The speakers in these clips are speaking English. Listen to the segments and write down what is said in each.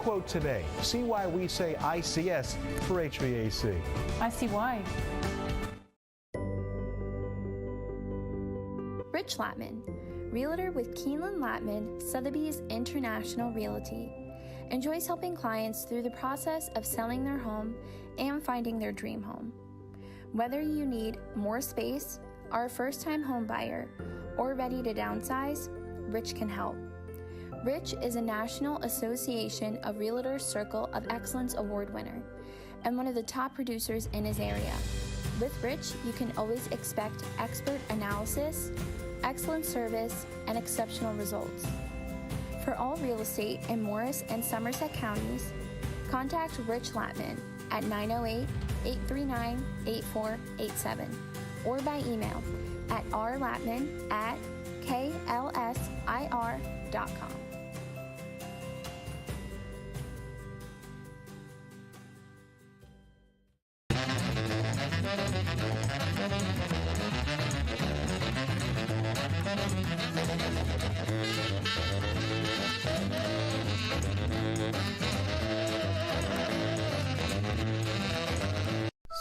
quote today. See why we say ICS for HVAC. I see why. Rich Latman, realtor with Keeneland Latman, Sotheby's International Realty, enjoys helping clients through the process of selling their home and finding their dream home. Whether you need more space, are a first-time home buyer, or ready to downsize, Rich can help. Rich is a National Association of Realtors Circle of Excellence Award winner and one of the top producers in his area. With Rich, you can always expect expert analysis, excellent service, and exceptional results. For all real estate in Morris and Somerset counties, contact Rich Latman at 908-839-8487 or by email at rlatman@klsir.com.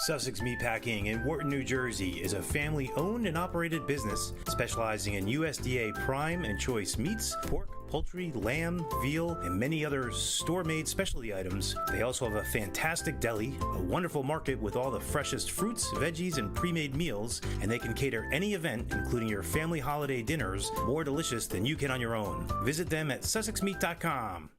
Sussex Meatpacking in Wharton, New Jersey is a family-owned and operated business specializing in USDA prime and choice meats, pork, poultry, lamb, veal, and many other store-made specialty items. They also have a fantastic deli, a wonderful market with all the freshest fruits, veggies, and pre-made meals, and they can cater any event, including your family holiday dinners, more delicious than you can on your own. Visit them at sussexmeat.com.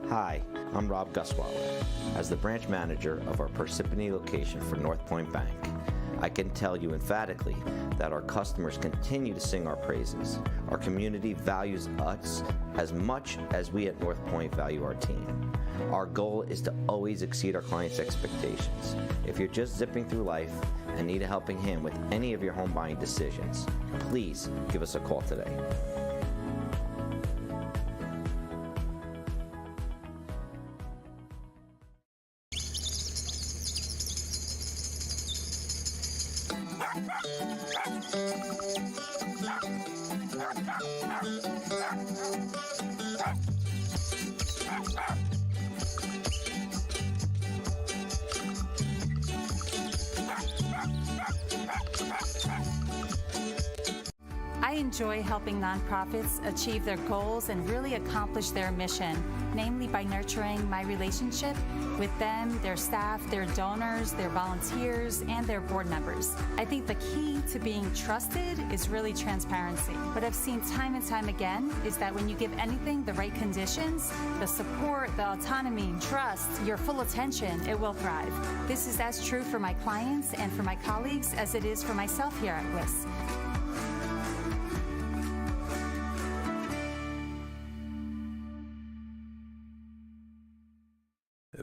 Hi, I'm Rob Gusweiler. As the branch manager of our Parsippany location for North Point Bank, I can tell you emphatically that our customers continue to sing our praises. Our community values us as much as we at North Point value our team. Our goal is to always exceed our clients' expectations. If you're just zipping through life and need a helping hand with any of your home buying decisions, please give us a call today. I enjoy helping nonprofits achieve their goals and really accomplish their mission, namely by nurturing my relationship with them, their staff, their donors, their volunteers, and their board members. I think the key to being trusted is really transparency. What I've seen time and time again is that when you give anything the right conditions, the support, the autonomy, trust, your full attention, it will thrive. This is as true for my clients and for my colleagues as it is for myself here at WIS.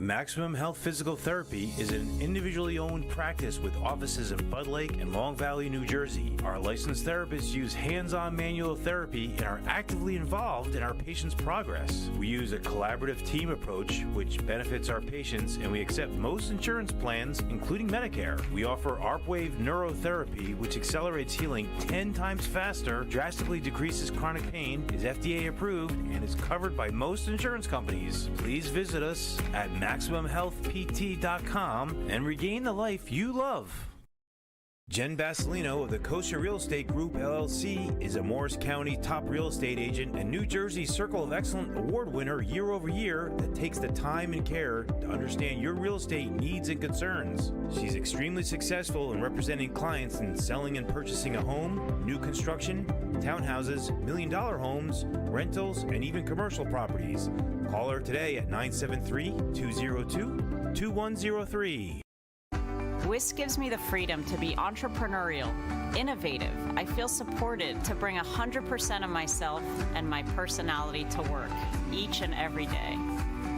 Maximum Health Physical Therapy is an individually owned practice with offices in Bud Lake and Long Valley, New Jersey. Our licensed therapists use hands-on manual therapy and are actively involved in our patients' progress. We use a collaborative team approach, which benefits our patients, and we accept most insurance plans, including Medicare. We offer ARPWave neurotherapy, which accelerates healing 10 times faster, drastically decreases chronic pain, is FDA approved, and is covered by most insurance companies. Please visit us at MaximumHealthPT.com and regain the life you love. Jen Basilino of the Kosher Real Estate Group, LLC, is a Morris County top real estate agent and New Jersey Circle of Excellence Award winner year over year that takes the time and care to understand your real estate needs and concerns. She's extremely successful in representing clients in selling and purchasing a home, new construction, townhouses, million-dollar homes, rentals, and even commercial properties. Call her today at 973-202-2103. WIS gives me the freedom to be entrepreneurial, innovative. I feel supported to bring 100% of myself and my personality to work each and every day.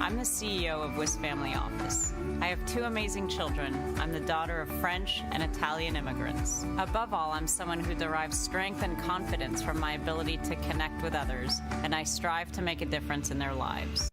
I'm the CEO of WIS Family Office. I have 2 amazing children. I'm the daughter of French and Italian immigrants. Above all, I'm someone who derives strength and confidence from my ability to connect with others, and I strive to make a difference in their lives.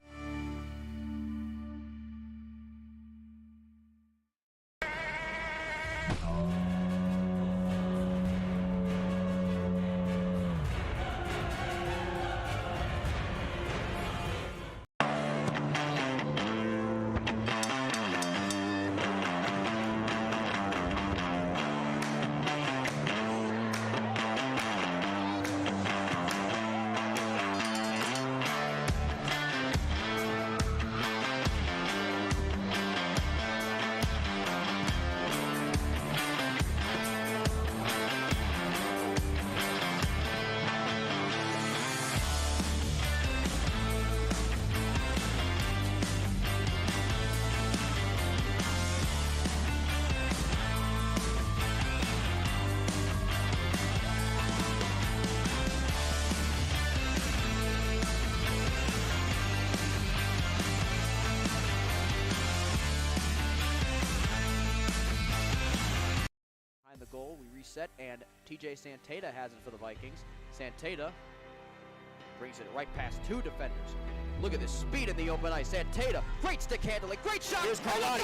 goal. We reset, and TJ Santata has it for the Vikings. Santata brings it right past 2 defenders. Look at this speed in the open ice. Santata, great stick handling, great shot. Here's Carlotti,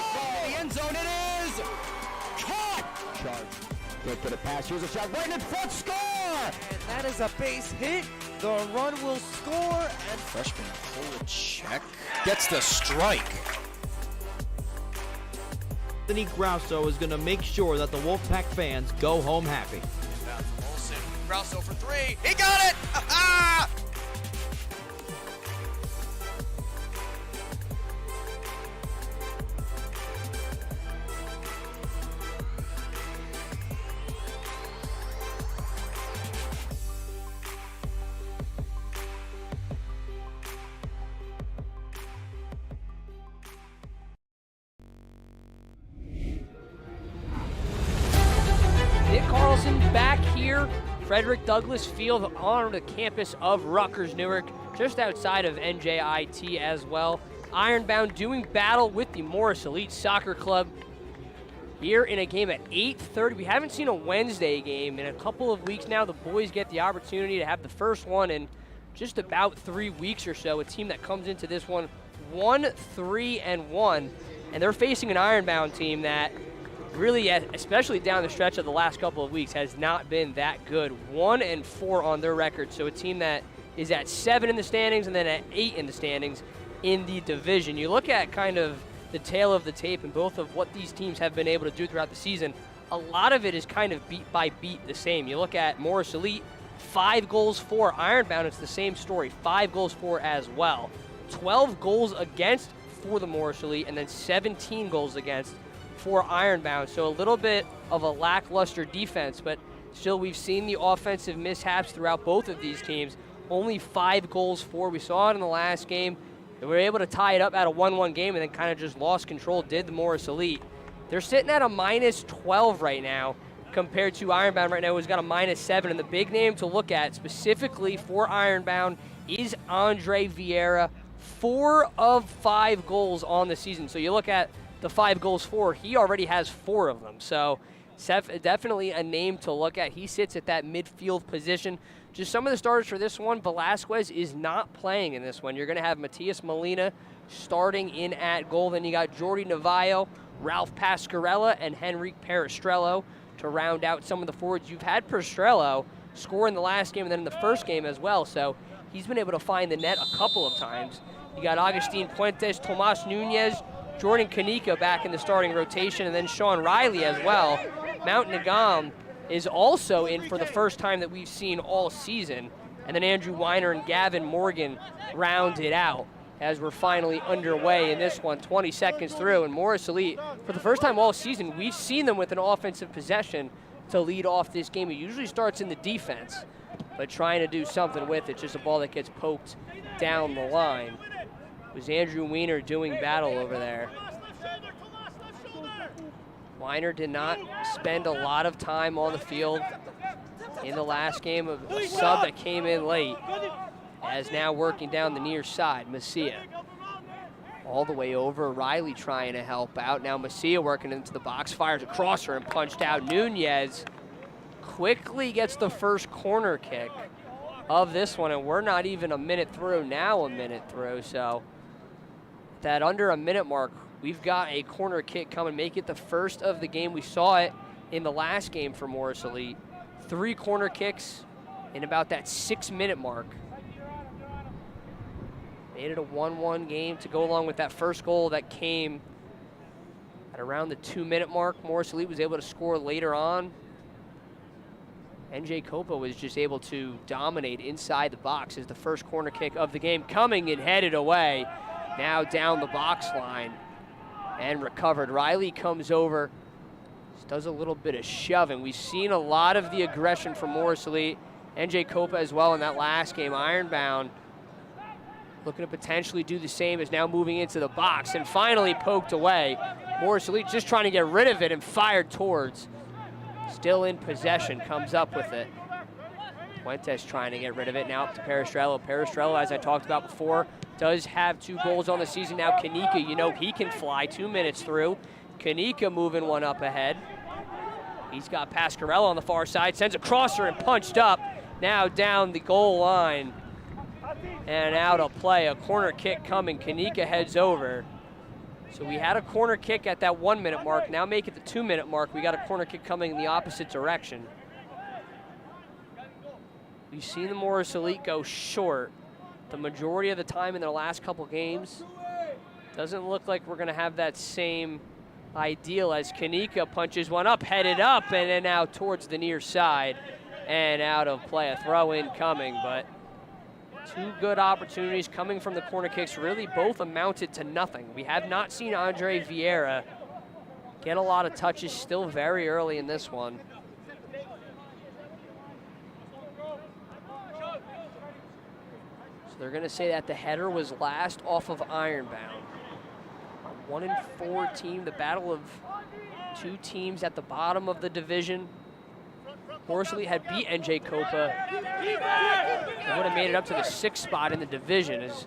in the end zone. It is caught. Charge. Good for the pass. Here's a shot right in front. Score! And that is a base hit. The run will score. And freshman Polachek gets the strike. Anthony Grosso is going to make sure that the Wolfpack fans go home happy. Olsen, Grosso for 3. He got it! Ah! Carlson back here, Frederick Douglass Field on the campus of Rutgers Newark, just outside of NJIT as well. Ironbound doing battle with the Morris Elite Soccer Club here in a game at 8:30. We haven't seen a Wednesday game in a couple of weeks now. The boys get the opportunity to have the first one in just about 3 weeks or so. A team that comes into this one 1-3-1, and they're facing an Ironbound team that really, especially down the stretch of the last couple of weeks, has not been that good. 1-4 on their record, so a team that is at 7 in the standings and then at 8 in the standings in the division. You look at kind of the tail of the tape and both of what these teams have been able to do throughout the season. A lot of it is kind of beat by beat the same. You look at Morris Elite, 5 goals for. Ironbound, it's the same story, 5 goals for as well. 12 goals against for the Morris Elite, and then 17 goals against for Ironbound. So a little bit of a lackluster defense, but still we've seen the offensive mishaps throughout both of these teams. Only 5 goals for. We saw it in the last game. They were able to tie it up at a 1-1 game and then kind of just lost control, did the Morris Elite. They're sitting at a -12 right now compared to Ironbound right now, who's got a -7. And the big name to look at specifically for Ironbound is Andre Vieira. 4 of 5 goals on the season. So you look at the 5 goals for, he already has 4 of them. So definitely a name to look at. He sits at that midfield position. Just some of the starters for this one. Velasquez is not playing in this one. You're going to have Matias Molina starting in at goal. Then you got Jordi Navallo, Ralph Pascarella, and Henrique Peristrello to round out some of the forwards. You've had Peristrello score in the last game and then in the first game as well. So he's been able to find the net a couple of times. You got Agustin Puentes, Tomas Nunez, Jordan Kanika back in the starting rotation, and then Sean Riley as well. Mount Nagam is also in for the first time that we've seen all season. And then Andrew Weiner and Gavin Morgan round it out as we're finally underway in this one, 20 seconds through. And Morris Elite, for the first time all season, we've seen them with an offensive possession to lead off this game. It usually starts in the defense, but trying to do something with it, just a ball that gets poked down the line. It was Andrew Weiner doing battle over there. Weiner did not spend a lot of time on the field in the last game, of a sub that came in late, as now working down the near side, Macia. All the way over, Riley trying to help out. Now Macia working into the box, fires a crosser and punched out. Nunez quickly gets the first corner kick of this one, and we're not even a minute through, now a minute through, so that under a minute mark, we've got a corner kick coming, make it the first of the game. We saw it in the last game for Morris Elite. 3 corner kicks in about that 6-minute mark. Made it a 1-1 game to go along with that first goal that came at around the 2-minute mark. Morris Elite was able to score later on. NJ Copa was just able to dominate inside the box as the first corner kick of the game coming and headed away. Now down the box line and recovered. Riley comes over, just does a little bit of shoving. We've seen a lot of the aggression from Morris Elite. NJ Copa as well in that last game. Ironbound looking to potentially do the same, is now moving into the box and finally poked away. Morris Elite just trying to get rid of it and fired towards. Still in possession, comes up with it. Fuentes trying to get rid of it, now up to Peristrello. Peristrello, as I talked about before, does have 2 goals on the season. Now Kanika, you know he can fly, 2 minutes through. Kanika moving one up ahead. He's got Pasquarello on the far side, sends a crosser and punched up. Now down the goal line and out of play. A corner kick coming. Kanika heads over. So we had a corner kick at that 1 minute mark. Now make it the 2 minute mark. We got a corner kick coming in the opposite direction. We've seen the Morris Elite go short the majority of the time in their last couple games. Doesn't look like we're going to have that same ideal as Kanika punches one up, headed up, and then out towards the near side and out of play. A throw in coming, but two good opportunities coming from the corner kicks, really both amounted to nothing. We have not seen Andre Vieira get a lot of touches, still very early in this one. So they're gonna say that the header was last off of Ironbound. A 1-4 team, the battle of two teams at the bottom of the division. Horsley had beat NJ Copa. They would have made it up to the 6th spot in the division as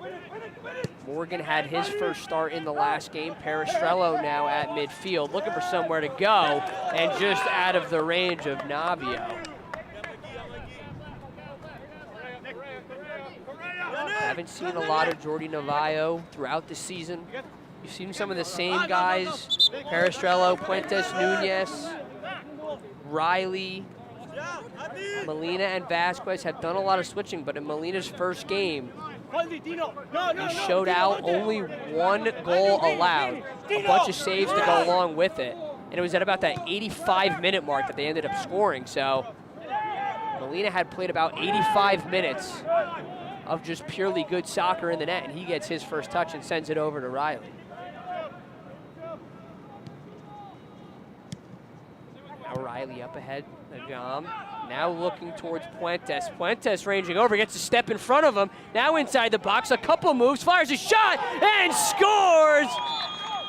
Morgan had his first start in the last game. Peristrello now at midfield, looking for somewhere to go, and just out of the range of Navio. Haven't seen a lot of Jordi Navajo throughout the season. You've seen some of the same guys, Peristrello, Puentes, Nunez, Riley, Molina and Vasquez have done a lot of switching, but in Molina's first game, he showed out, only 1 goal allowed, a bunch of saves to go along with it. And it was at about that 85-minute mark that they ended up scoring. So Molina had played about 85 minutes of just purely good soccer in the net, and he gets his first touch and sends it over to Riley. Now Riley up ahead, Agam. Now looking towards Puentes. Puentes ranging over, gets a step in front of him. Now inside the box, a couple moves, fires a shot, and scores!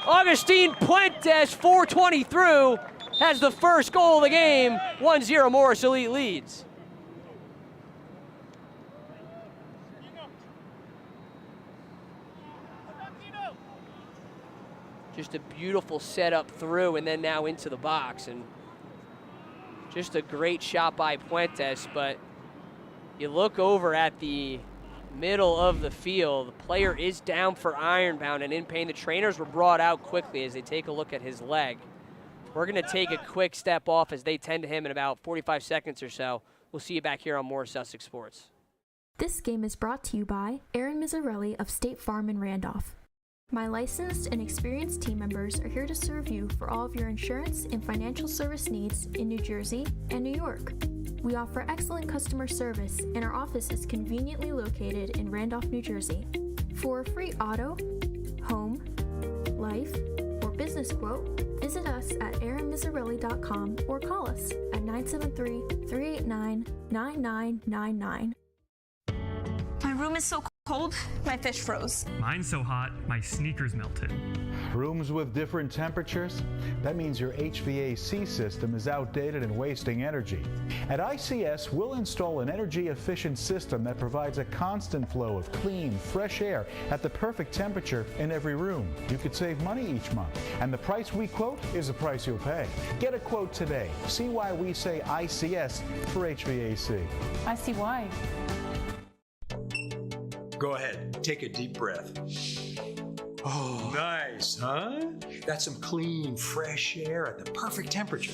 Augustine Puentes, 4:20 through, has the first goal of the game. 1-0 Morris Elite leads. Just a beautiful setup through and then now into the box. And just a great shot by Puentes, but you look over at the middle of the field, the player is down for Ironbound and in pain. The trainers were brought out quickly as they take a look at his leg. We're gonna take a quick step off as they tend to him in about 45 seconds or so. We'll see you back here on more Sussex Sports. This game is brought to you by Aaron Mizzarelli of State Farm in Randolph. My licensed and experienced team members are here to serve you for all of your insurance and financial service needs in New Jersey and New York. We offer excellent customer service, and our office is conveniently located in Randolph, New Jersey. For a free auto, home, life, or business quote, visit us at aaronmizzarelli.com or call us at 973-389-9999. My room is so cold, my fish froze. Mine's so hot, my sneakers melted. Rooms with different temperatures? That means your HVAC system is outdated and wasting energy. At ICS, we'll install an energy-efficient system that provides a constant flow of clean, fresh air at the perfect temperature in every room. You could save money each month, and the price we quote is the price you'll pay. Get a quote today. See why we say ICS for HVAC. I see why. Go ahead, take a deep breath. Oh, nice, huh? That's some clean, fresh air at the perfect temperature.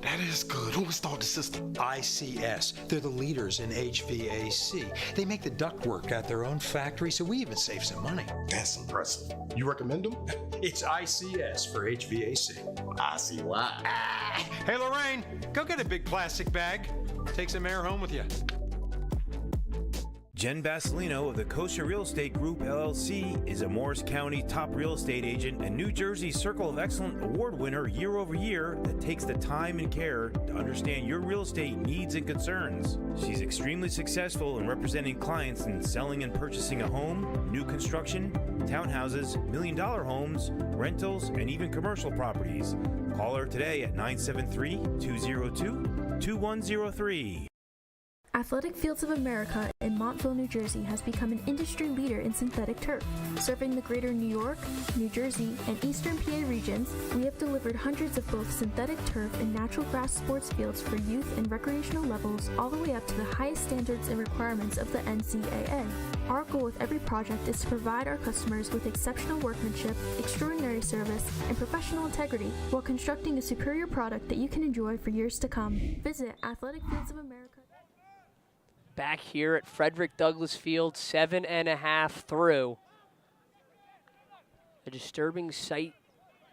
That is good. Who installed the system? ICS. They're the leaders in HVAC. They make the ductwork at their own factory, so we even save some money. That's impressive. You recommend them? It's ICS for HVAC. I see why. Hey, Lorraine, go get a big plastic bag. Take some air home with you. Jen Basilino of the Kosher Real Estate Group, LLC, is a Morris County top real estate agent and New Jersey Circle of Excellence Award winner year over year that takes the time and care to understand your real estate needs and concerns. She's extremely successful in representing clients in selling and purchasing a home, new construction, townhouses, million-dollar homes, rentals, and even commercial properties. Call her today at 973-202-2103. Athletic Fields of America in Montville, New Jersey has become an industry leader in synthetic turf. Serving the greater New York, New Jersey, and Eastern PA regions, we have delivered hundreds of both synthetic turf and natural grass sports fields for youth and recreational levels all the way up to the highest standards and requirements of the NCAA. Our goal with every project is to provide our customers with exceptional workmanship, extraordinary service, and professional integrity while constructing a superior product that you can enjoy for years to come. Visit Athletic Fields of America. Back here at Frederick Douglass Field, 7.5 through. A disturbing sight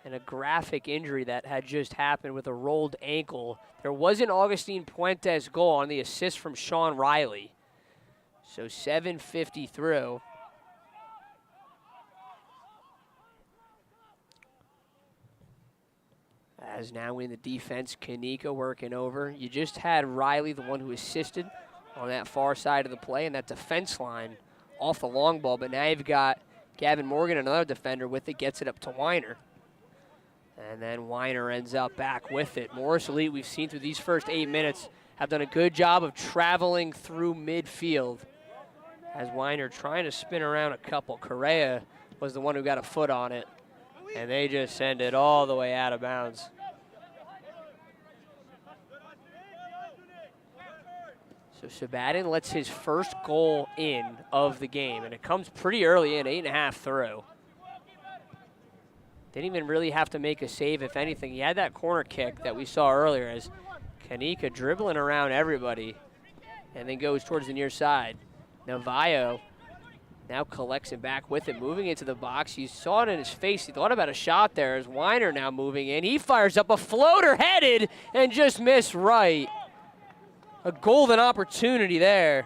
and a graphic injury that had just happened with a rolled ankle. There was an Augustine Puentes goal on the assist from Sean Riley. So 7:50 through. As now in the defense, Kanika working over. You just had Riley, the one who assisted on that far side of the play, and that defense line off the long ball. But now you've got Gavin Morgan, another defender with it, gets it up to Weiner. And then Weiner ends up back with it. Morris Elite, we've seen through these first 8 minutes, have done a good job of traveling through midfield. As Weiner trying to spin around a couple. Correa was the one who got a foot on it, and they just send it all the way out of bounds. So Sabatin lets his first goal in of the game, and it comes pretty early in, 8.5 through. Didn't even really have to make a save, if anything. He had that corner kick that we saw earlier as Kanika dribbling around everybody and then goes towards the near side. Navajo now collects it back with it, moving into the box. You saw it in his face. He thought about a shot there as Weiner now moving in. He fires up a floater headed and just missed right. A golden opportunity there.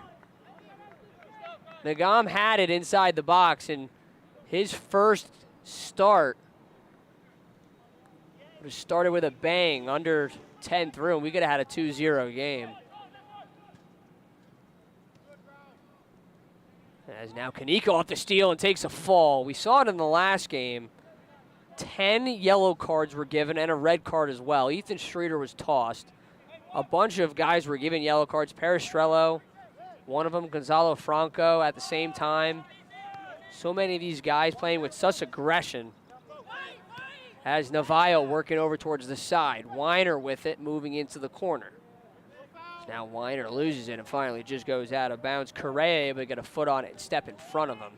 Nagam had it inside the box, and his first start would have started with a bang, under 10 through, and we could have had a 2-0 game. As now Kanika off the steal and takes a fall. We saw it in the last game. 10 yellow cards were given and a red card as well. Ethan Streeter was tossed. A bunch of guys were given yellow cards. Peristrello, one of them, Gonzalo Franco at the same time. So many of these guys playing with such aggression. As Navajo working over towards the side. Weiner with it, moving into the corner. Now Weiner loses it and finally just goes out of bounds. Correa able to get a foot on it and step in front of him.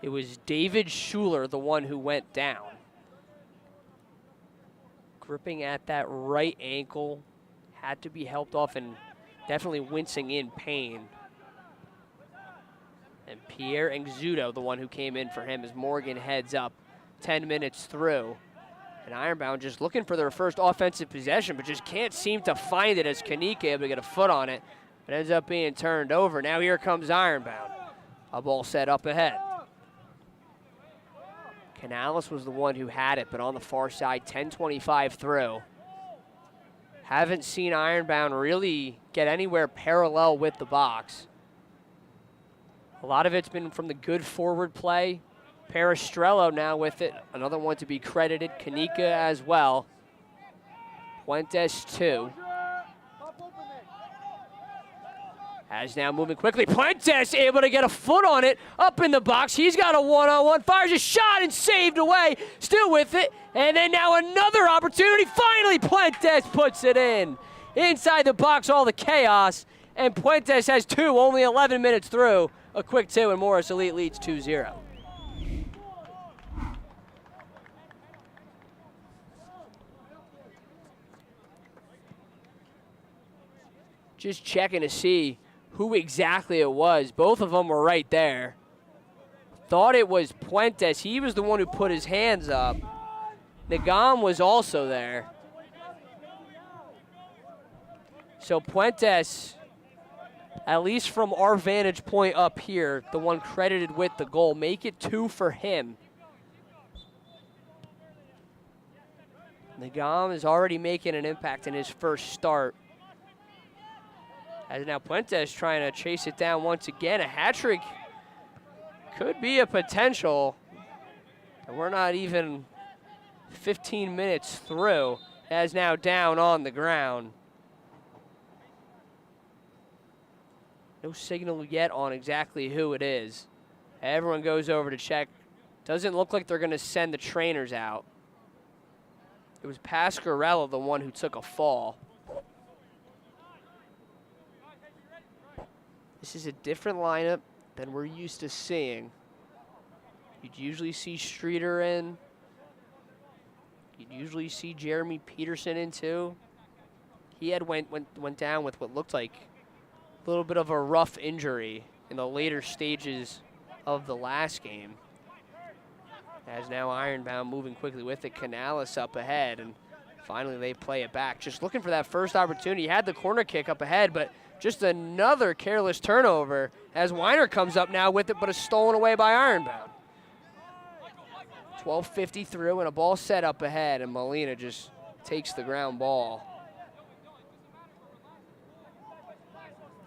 It was David Schuler, the one who went down. Gripping at that right ankle, had to be helped off and definitely wincing in pain. And Pierre Engzudo, the one who came in for him, as Morgan heads up 10 minutes through. And Ironbound just looking for their first offensive possession, but just can't seem to find it as Kanika able to get a foot on it. It ends up being turned over. Now here comes Ironbound. A ball set up ahead. Canales was the one who had it, but on the far side, 10:25 through. Haven't seen Ironbound really get anywhere parallel with the box. A lot of it's been from the good forward play. Peristrello now with it, another one to be credited. Kanika as well. Puentes 2. As now moving quickly, Puentes able to get a foot on it, up in the box. He's got a one-on-one, fires a shot and saved away, still with it. And then now another opportunity. Finally, Puentes puts it in. Inside the box, all the chaos. And Puentes has 2, only 11 minutes through. A quick 2, and Morris Elite leads 2-0. Just checking to see who exactly it was. Both of them were right there. Thought it was Puentes. He was the one who put his hands up. Nagam was also there. So Puentes, at least from our vantage point up here, the one credited with the goal, make it 2 for him. Nagam is already making an impact in his first start. As now Puentes trying to chase it down once again. A hat trick could be a potential. And we're not even 15 minutes through. has now down on the ground. No signal yet on exactly who it is. Everyone goes over to check. Doesn't look like they're going to send the trainers out. It was Pasquarella, the one who took a fall. This is a different lineup than we're used to seeing. You'd usually see Streeter in. You'd usually see Jeremy Peterson in too. He had went down with what looked like a little bit of a rough injury in the later stages of the last game. As now Ironbound moving quickly with it. Canales up ahead, and finally they play it back. Just looking for that first opportunity. Had the corner kick up ahead, but just another careless turnover as Weiner comes up now with it, but is stolen away by Ironbound. 12:50 through and a ball set up ahead, and Molina just takes the ground ball.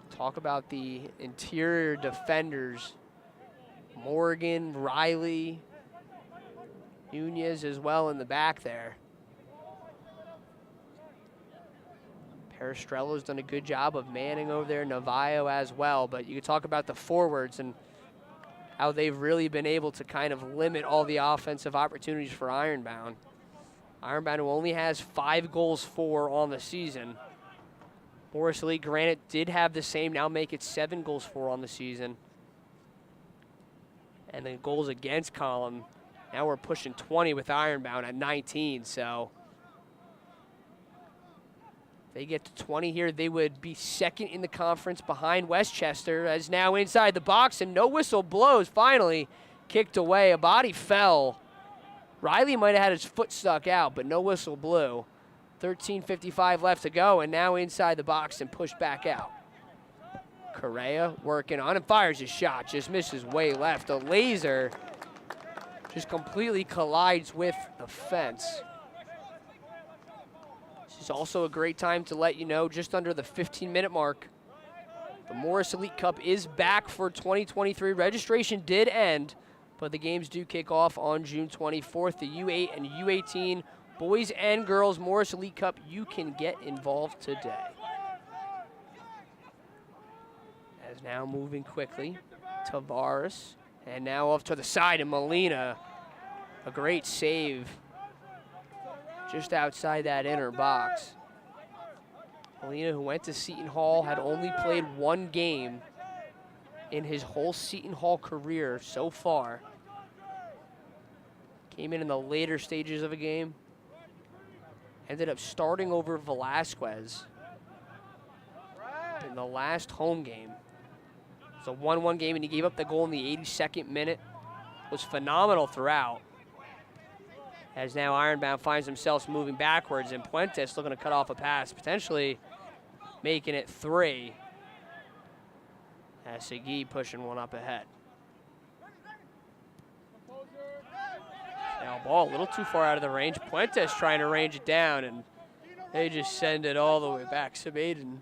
Talk about the interior defenders. Morgan, Riley, Nunez as well in the back there. Perestrello's done a good job of manning over there, Navajo as well, but you could talk about the forwards and how they've really been able to kind of limit all the offensive opportunities for Ironbound. Ironbound, who only has 5 goals for on the season. Morris Elite Granite did have the same, now make it 7 goals for on the season. And the goals against column, now we're pushing 20 with Ironbound at 19, so if they get to 20 here, they would be second in the conference behind Westchester, as now inside the box, and no whistle blows, finally kicked away. A body fell. Riley might have had his foot stuck out, but no whistle blew. 13:55 left to go, and now inside the box and pushed back out. Correa working on and fires his shot, just misses way left. A laser just completely collides with the fence. This is also a great time to let you know, just under the 15-minute mark, the Morris Elite Cup is back for 2023. Registration did end, but the games do kick off on June 24th. The U8 and U18 boys and girls Morris Elite Cup, you can get involved today. As now moving quickly, Tavares, and now off to the side, and Molina, a great save just outside that inner box. Molina, who went to Seton Hall, had only played 1 game in his whole Seton Hall career so far. Came in the later stages of a game. Ended up starting over Velasquez in the last home game. It was a 1-1 game, and he gave up the goal in the 82nd minute. Was phenomenal throughout. As now Ironbound finds themselves moving backwards, and Puentes looking to cut off a pass, potentially making it 3. As Segui pushing one up ahead. Now ball a little too far out of the range. Puentes trying to range it down, and they just send it all the way back. Sabaden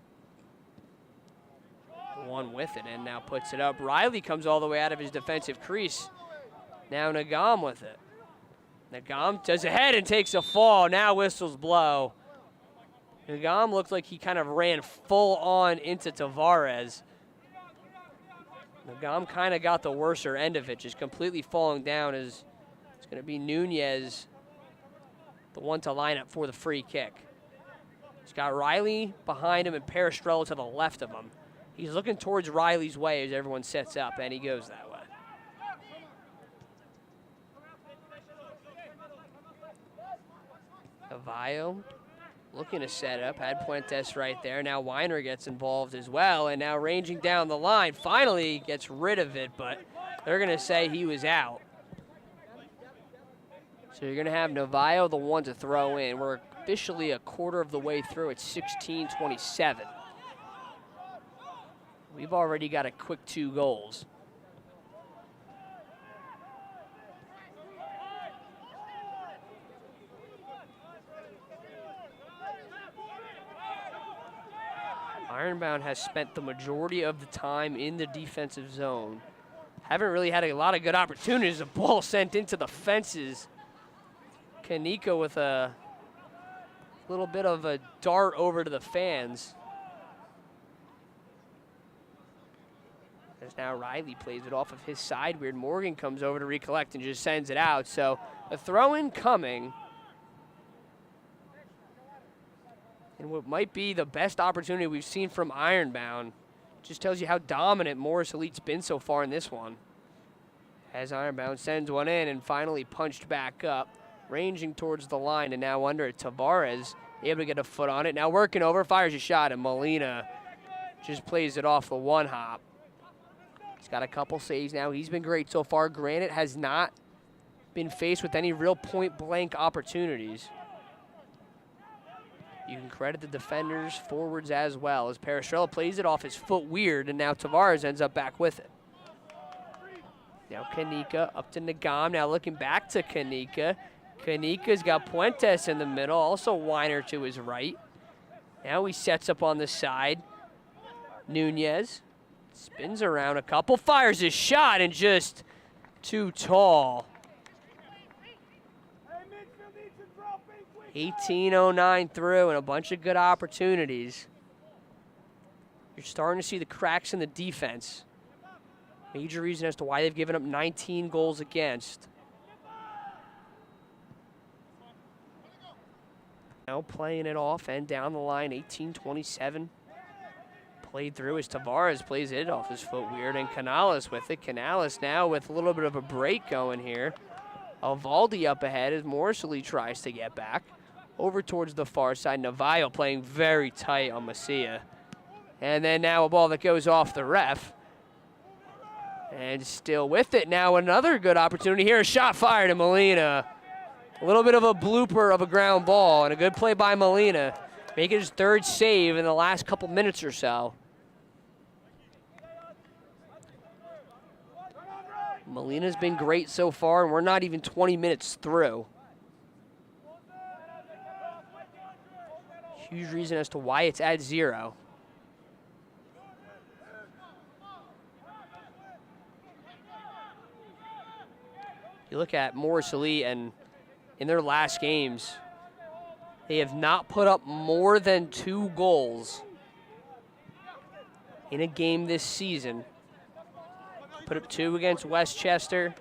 one with it, and now puts it up. Riley comes all the way out of his defensive crease. Now Nagam with it. Nagam does ahead and takes a fall. Now whistles blow. Nagam looked like he kind of ran full on into Tavares. Nagam kind of got the worser end of it, just completely falling down. As it's going to be Nunez, the one to line up for the free kick. He's got Riley behind him and Perestrello to the left of him. He's looking towards Riley's way as everyone sets up, and he goes that way. Navajo looking to set up, had Puentes right there. Now Weiner gets involved as well, and now ranging down the line. Finally gets rid of it, but they're going to say he was out. So you're going to have Navajo the one to throw in. We're officially a quarter of the way through at 16:27. We've already got a quick 2 goals. Ironbound has spent the majority of the time in the defensive zone. Haven't really had a lot of good opportunities. A ball sent into the fences. Kaneko with a A little bit of a dart over to the fans. As now Riley plays it off of his side. Weird Morgan comes over to recollect and just sends it out. So a throw-in coming. And what might be the best opportunity we've seen from Ironbound. Just tells you how dominant Morris Elite's been so far in this one. As Ironbound sends one in and finally punched back up, ranging towards the line, and now under it. Tavares able to get a foot on it. Now working over, fires a shot, and Molina just plays it off the one hop. He's got a couple saves now. He's been great so far. Granite has not been faced with any real point-blank opportunities. You can credit the defenders, forwards as well, as Parastrella plays it off his foot weird, and now Tavares ends up back with it. Now Kanika up to Nagam. Now looking back to Kanika. Kanika's got Puentes in the middle, also Weiner to his right. Now he sets up on the side. Nunez spins around a couple, fires his shot, and just too tall. 18:09 through and a bunch of good opportunities. You're starting to see the cracks in the defense. Major reason as to why they've given up 19 goals against. Now playing it off and down the line, 18-27. Played through as Tavares plays it off his foot weird, and Canales with it. Canales now with a little bit of a break going here. Alvaldi up ahead as Morsley tries to get back. Over towards the far side, Navajo playing very tight on Macia. And then now a ball that goes off the ref. And still with it now, another good opportunity here. A shot fired to Molina. A little bit of a blooper of a ground ball and a good play by Molina. Making his third save in the last couple minutes or so. Molina's been great so far, and we're not even 20 minutes through. Huge reason as to why it's at 0. You look at Morris Elite, and in their last games, they have not put up more than 2 goals in a game this season. Put up 2 against Westchester,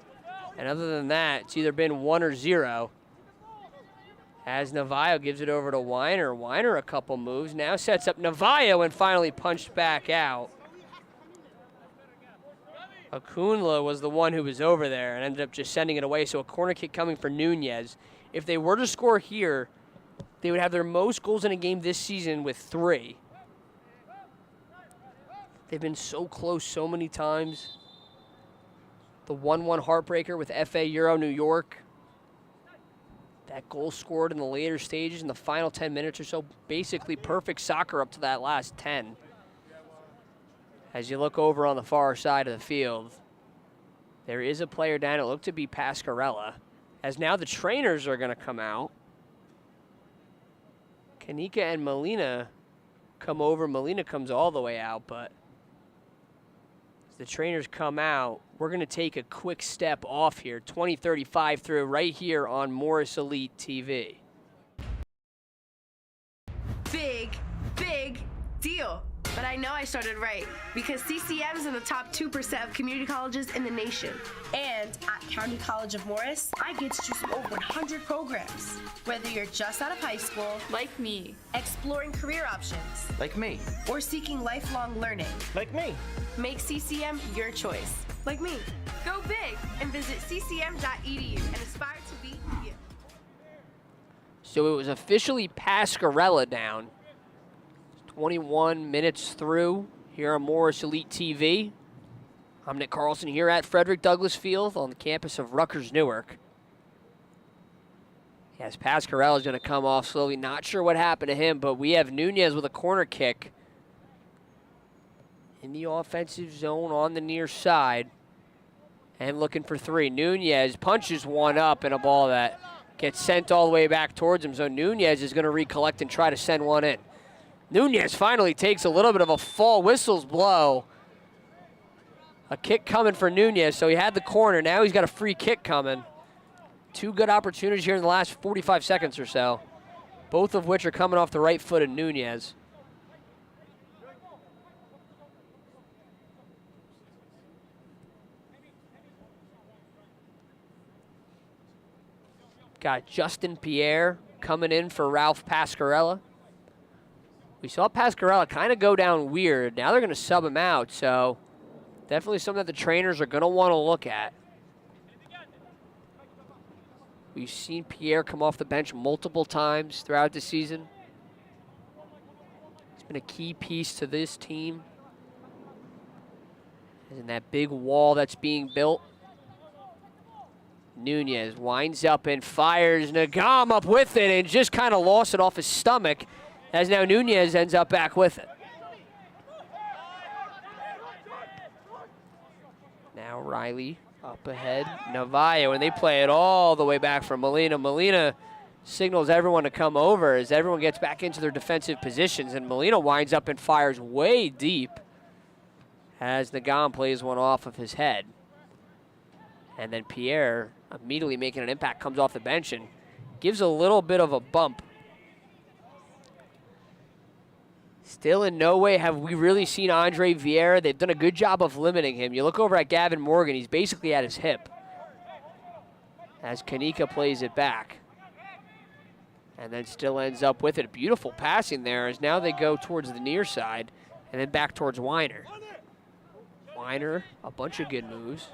and other than that, it's either been 1 or 0. As Navajo gives it over to Weiner. Weiner a couple moves, now sets up Navajo and finally punched back out. Akunla was the one who was over there and ended up just sending it away, so a corner kick coming for Nunez. If they were to score here, they would have their most goals in a game this season with 3. They've been so close so many times. The 1-1 heartbreaker with FA Euro New York. That goal scored in the later stages in the final 10 minutes or so. Basically perfect soccer up to that last 10. As you look over on the far side of the field, there is a player down. It looked to be Pascarella. As now the trainers are going to come out. Kanika and Molina come over. Molina comes all the way out, but as the trainers come out, we're going to take a quick step off here. 20:35 through right here on Morris Elite TV. Big deal. But I know I started right because CCM is in the top 2% of community colleges in the nation. And at County College of Morris, I get to choose from over 100 programs. Whether you're just out of high school, like me, exploring career options, like me, or seeking lifelong learning, like me, make CCM your choice, like me. Go big and visit ccm.edu and aspire to be you. So it was officially Pascarella down. 21 minutes through here on Morris Elite TV. I'm Nick Carlson here at Frederick Douglass Field on the campus of Rutgers Newark. Yes, Pascarella is going to come off slowly. Not sure what happened to him, but we have Nunez with a corner kick in the offensive zone on the near side and looking for 3. Nunez punches one up in a ball that gets sent all the way back towards him, so Nunez is going to recollect and try to send one in. Nunez finally takes a little bit of a fall, whistles blow. A kick coming for Nunez, so he had the corner. Now he's got a free kick coming. 2 good opportunities here in the last 45 seconds or so. both of which are coming off the right foot of Nunez. Got Justin Pierre coming in for Ralph Pascarella. We saw Pascarella kind of go down weird. Now they're going to sub him out, so definitely something that the trainers are going to want to look at. We've seen Pierre come off the bench multiple times throughout the season. He's been a key piece to this team. And that big wall that's being built. Nunez winds up and fires. Nagam up with it and just kind of lost it off his stomach, as now Nunez ends up back with it. Now Riley up ahead. Navajo, and they play it all the way back from Molina. Molina signals everyone to come over as everyone gets back into their defensive positions, and Molina winds up and fires way deep as Nagam plays one off of his head. And then Pierre, immediately making an impact, comes off the bench and gives a little bit of a bump. Still in no way have we really seen Andre Vieira. They've done a good job of limiting him. You look over at Gavin Morgan, he's basically at his hip as Kanika plays it back. And then still ends up with it. Beautiful passing there as now they go towards the near side and then back towards Weiner. Weiner, a bunch of good moves.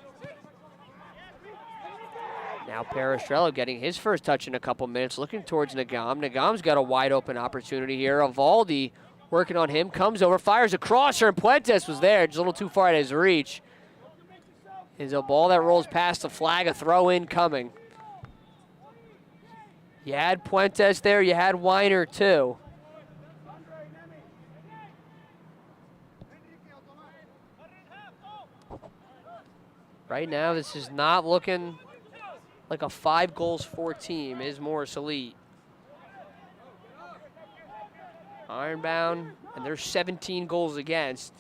Now Perestrello getting his first touch in a couple minutes, looking towards Nagam. Nagam's got a wide open opportunity here. Evaldi working on him, comes over, fires a crosser, and Puentes was there, just a little too far at his reach. Is a ball that rolls past the flag, a throw in coming. You had Puentes there, you had Weiner too. Right now, this is not looking like a 5 goals for team. Is Morris Elite. Ironbound, and there's 17 goals against.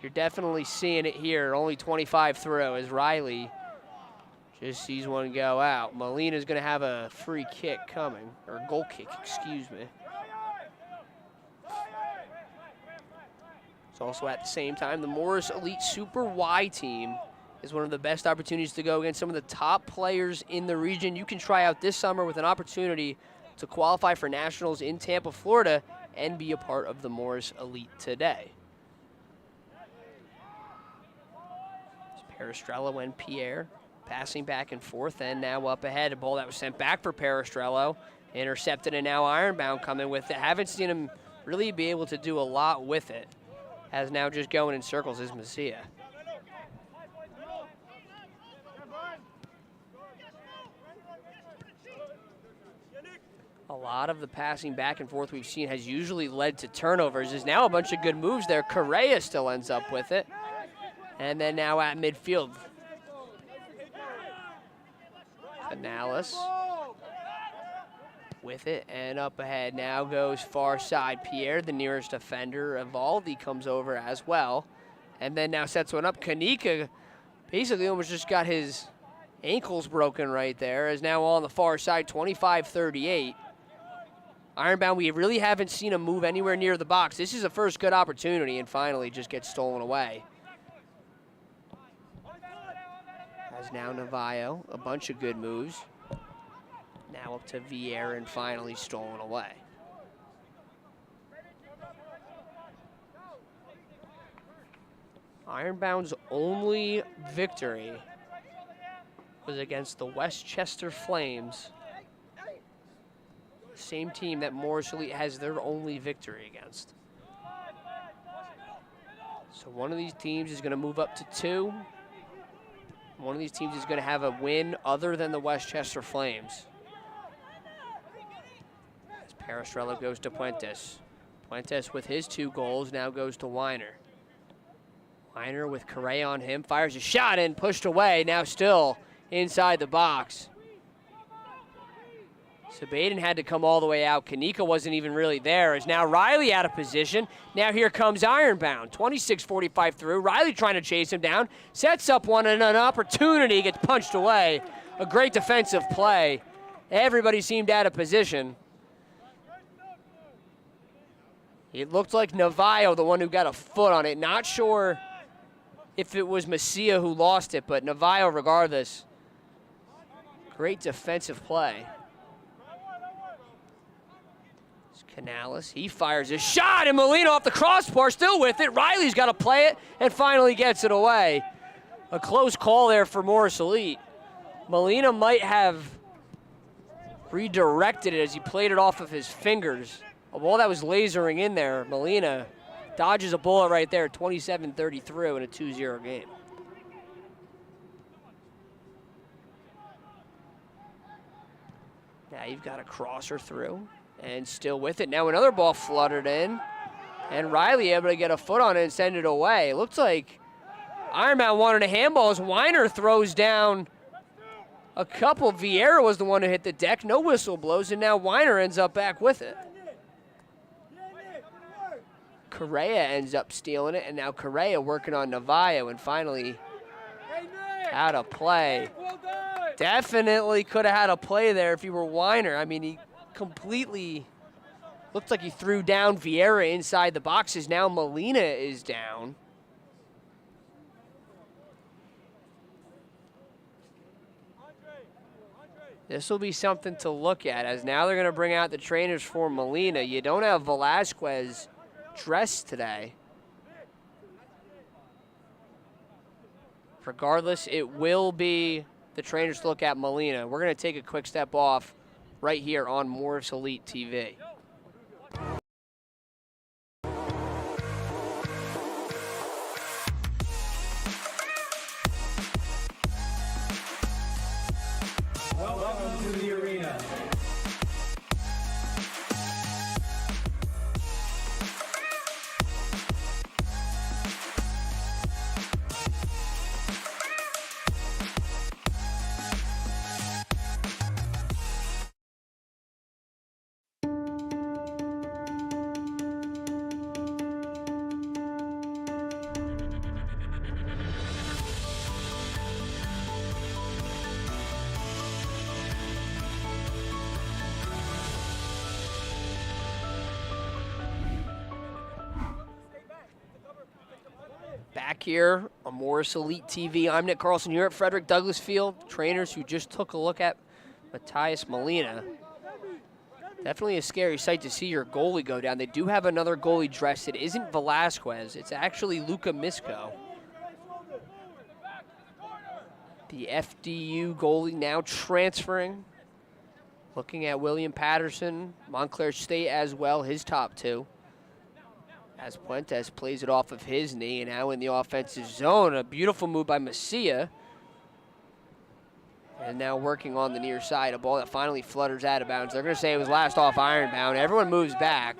You're definitely seeing it here, only 25 through as Riley just sees one go out. Molina's gonna have a free kick coming, or a goal kick, excuse me. It's also at the same time, the Morris Elite Super Y team is one of the best opportunities to go against some of the top players in the region. You can try out this summer with an opportunity to qualify for nationals in Tampa, Florida, and be a part of the Morris Elite today. Perestrello and Pierre passing back and forth, and now up ahead. A ball that was sent back for Perestrello, intercepted, and now Ironbound coming with it. Haven't seen him really be able to do a lot with it. As now just going in circles is Messia. A lot of the passing back and forth we've seen has usually led to turnovers. There's now a bunch of good moves there. Correa still ends up with it. And then now at midfield. Canales with it and up ahead. Now goes far side. Pierre, the nearest defender. Evaldi comes over as well. And then now sets one up. Kanika basically almost just got his ankles broken right there. Is now on the far side, 25-38. Ironbound, we really haven't seen him move anywhere near the box. This is a first good opportunity, and finally just gets stolen away. As now Navajo, a bunch of good moves. Now up to Vieira, and finally stolen away. Ironbound's only victory was against the Westchester Flames. Same team that Morris Elite has their only victory against. So one of these teams is going to move up to 2. One of these teams is going to have a win other than the Westchester Flames. As Perestrello goes to Puentes. Puentes with his 2 goals now goes to Weiner. Weiner with Correa on him, fires a shot in, pushed away, now still inside the box. Sabaden had to come all the way out. Kanika wasn't even really there. As now Riley out of position. Now here comes Ironbound. 26-45 through. Riley trying to chase him down. Sets up one and an opportunity. Gets punched away. A great defensive play. Everybody seemed out of position. It looked like Navajo, the one who got a foot on it. Not sure if it was Messia who lost it, but Navajo regardless. Great defensive play. It's Canales, he fires a shot, and Molina off the crossbar, still with it. Riley's got to play it, and finally gets it away. A close call there for Morris Elite. Molina might have redirected it as he played it off of his fingers. A ball that was lasering in there, Molina dodges a bullet right there, 27-30 through in a 2-0 game. Now you've got a crosser through, and still with it. Now another ball fluttered in, and Riley able to get a foot on it and send it away. It looks like Ironbound wanted a handball as Weiner throws down a couple. Vieira was the one who hit the deck. No whistle blows, and now Weiner ends up back with it. Correa ends up stealing it, and now Correa working on Navajo, and finally out of play. Definitely could have had a play there if he were Weiner. I mean, he completely looked like he threw down Vieira inside the boxes. Now Molina is down. This will be something to look at, as now they're going to bring out the trainers for Molina. You don't have Velasquez dressed today. Regardless, it will be the trainers to look at Molina. We're going to take a quick step off right here on Morris Elite TV. Welcome to the arena. Back here on Morris Elite TV, I'm Nick Carlson here at Frederick Douglass Field. Trainers who just took a look at Matthias Molina. Definitely a scary sight to see your goalie go down. They do have another goalie dressed. It isn't Velasquez. It's actually Luca Misko. The FDU goalie now transferring. Looking at William Patterson, Montclair State as well, his top two. As Puentes plays it off of his knee, and now in the offensive zone. A beautiful move by Messia. And now working on the near side, a ball that finally flutters out of bounds. They're going to say it was last off Ironbound. Everyone moves back.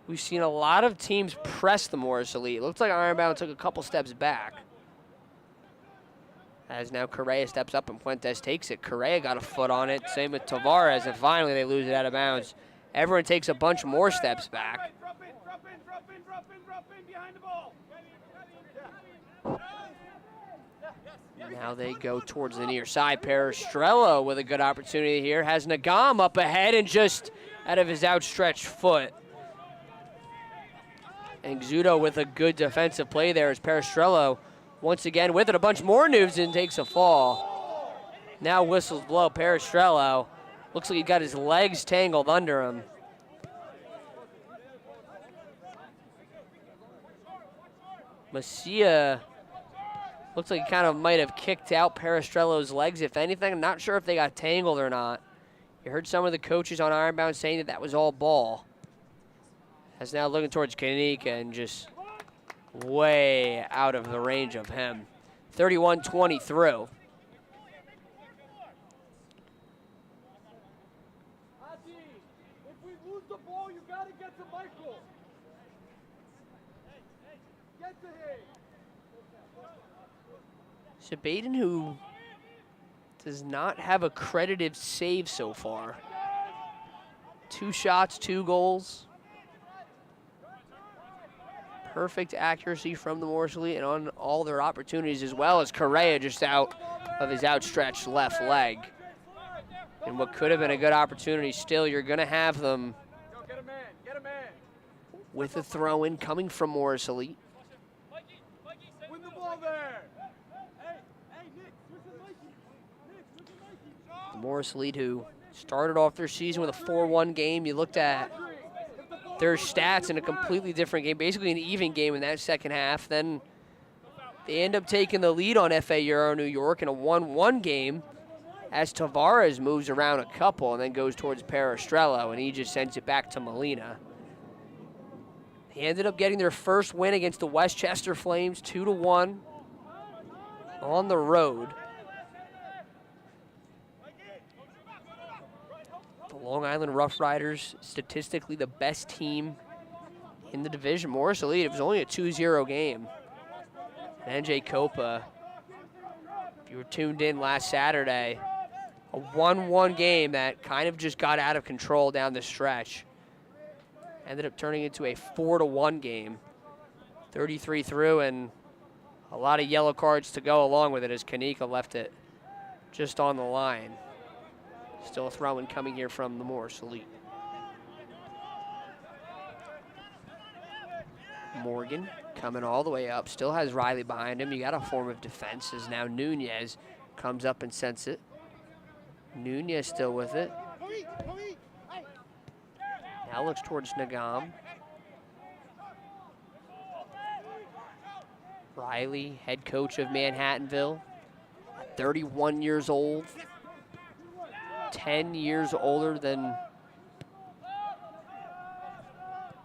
We've seen a lot of teams press the Morris Elite. It looks like Ironbound took a couple steps back. As now Correa steps up and Puentes takes it. Correa got a foot on it. Same with Tavares, and finally they lose it out of bounds. Everyone takes a bunch more steps back. Now they go towards the near side. Perestrello with a good opportunity here. Has Nagam up ahead and just out of his outstretched foot. And Zudo with a good defensive play there as Perestrello once again with it. A bunch more moves and takes a fall. Now whistles blow. Perestrello looks like he got his legs tangled under him. Messia looks like he kind of might have kicked out Perestrello's legs, if anything. I'm not sure if they got tangled or not. You heard some of the coaches on Ironbound saying that that was all ball. As now looking towards Kanika and just way out of the range of him. 31-20 through. Sabaden, who does not have a credited save so far. 2 shots, 2 goals. Perfect accuracy from the Morris Elite and on all their opportunities, as well as Correa just out of his outstretched left leg. And what could have been a good opportunity, still you're going to have them with a throw-in coming from Morris Elite. Win the ball there. Morris Elite, who started off their season with a 4-1 game. You looked at their stats in a completely different game, basically an even game in that second half. Then they end up taking the lead on FA Euro New York in a 1-1 game as Tavares moves around a couple and then goes towards Perestrello, and he just sends it back to Molina. They ended up getting their first win against the Westchester Flames, 2-1 on the road. The Long Island Rough Riders, statistically the best team in the division. Morris Elite, it was only a 2-0 game. And NJ Copa, if you were tuned in last Saturday, a 1-1 game that kind of just got out of control down the stretch. Ended up turning into a 4-1 game. 33 through, and a lot of yellow cards to go along with it as Kanika left it just on the line. Still a throw-in coming here from the Morris Elite. Morgan coming all the way up, still has Riley behind him. You got a form of defense as now Nunez comes up and sends it. Nunez still with it. Now looks towards Nagam. Riley, head coach of Manhattanville, 31 years old, 10 years older than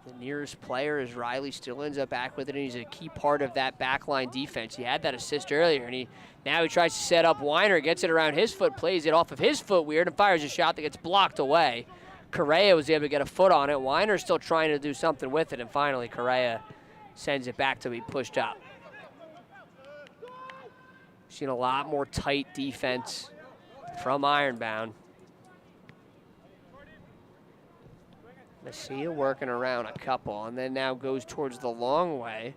the nearest player, as Riley still ends up back with it, and he's a key part of that backline defense. He had that assist earlier, and now he tries to set up Weiner, gets it around his foot, plays it off of his foot weird, and fires a shot that gets blocked away. Correa was able to get a foot on it. Weiner's still trying to do something with it, and finally Correa sends it back to be pushed up. Seen a lot more tight defense from Ironbound. Messia working around a couple, and then now goes towards the long way.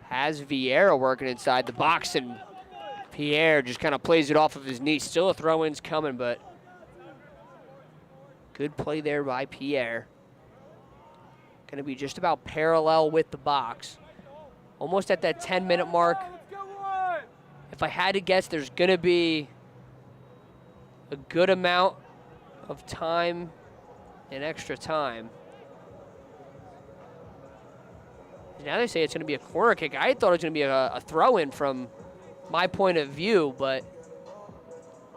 Has Vieira working inside the box, and Pierre just kind of plays it off of his knee. Still a throw-in's coming, but good play there by Pierre. Going to be just about parallel with the box. Almost at that 10-minute mark. If I had to guess, there's going to be a good amount of time and extra time. Now they say it's going to be a corner kick. I thought it was going to be a throw-in from my point of view, but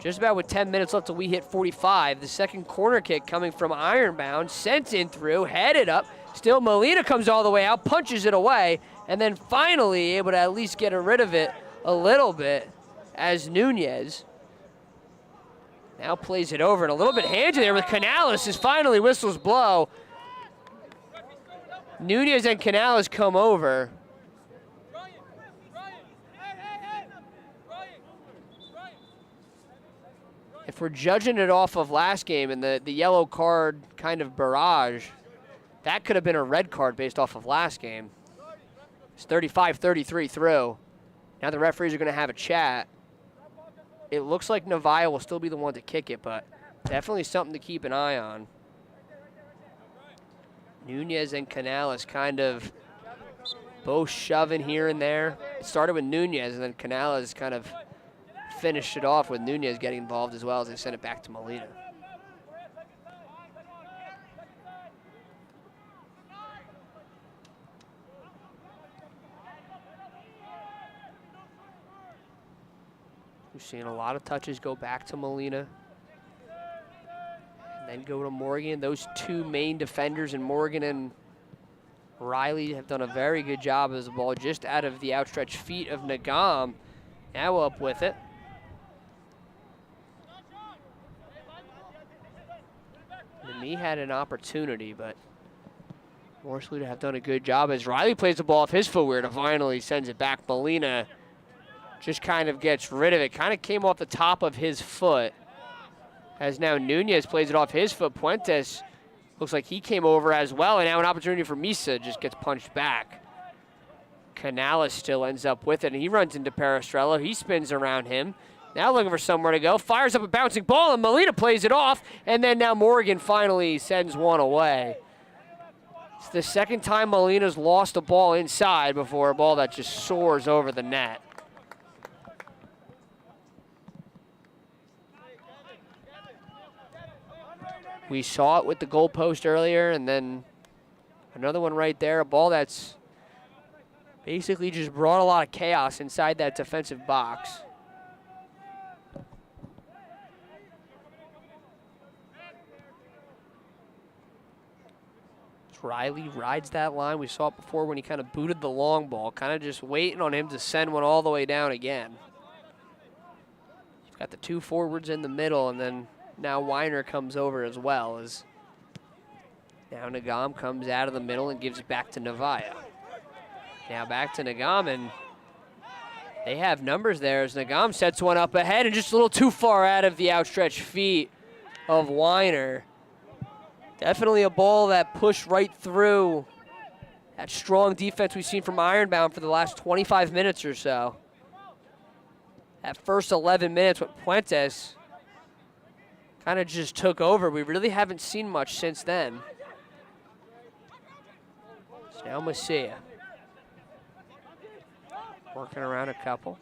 just about with 10 minutes left till we hit 45, the second corner kick coming from Ironbound, sent in through, headed up. Still Molina comes all the way out, punches it away, and then finally able to at least get rid of it a little bit as Nunez now plays it over, and a little bit handy there with Canales as finally whistles blow. Nunez and Canales come over. If we're judging it off of last game and the yellow card kind of barrage, that could have been a red card based off of last game. It's 35-33 through. Now the referees are going to have a chat. It looks like Navia will still be the one to kick it, but definitely something to keep an eye on. Nunez and Canales kind of both shoving here and there. It started with Nunez, and then Canales kind of finished it off with Nunez getting involved as well as they sent it back to Molina. We've seen a lot of touches go back to Molina and then go to Morgan. Those two main defenders in Morgan and Riley have done a very good job as the ball just out of the outstretched feet of Nagam. Now up with it. Nemi had an opportunity, but Morris Elite have done a good job as Riley plays the ball off his footwear and finally sends it back. Molina just kind of gets rid of it. Kind of came off the top of his foot. As now Nunez plays it off his foot. Puentes looks like he came over as well. And now an opportunity for Misa, just gets punched back. Canales still ends up with it, and he runs into Perestrello. He spins around him. Now looking for somewhere to go. Fires up a bouncing ball, and Molina plays it off. And then now Morgan finally sends one away. It's the second time Molina's lost a ball inside before a ball that just soars over the net. We saw it with the goalpost earlier, and then another one right there, a ball that's basically just brought a lot of chaos inside that defensive box. Riley rides that line. We saw it before when he kind of booted the long ball, kind of just waiting on him to send one all the way down again. You've got the two forwards in the middle, and then now Weiner comes over as well. As now Nagam comes out of the middle and gives it back to Navaya. Now back to Nagam, and they have numbers there as Nagam sets one up ahead and just a little too far out of the outstretched feet of Weiner. Definitely a ball that pushed right through that strong defense we've seen from Ironbound for the last 25 minutes or so. That first 11 minutes with Puentes kind of just took over. We really haven't seen much since then. So now Masia working around a couple.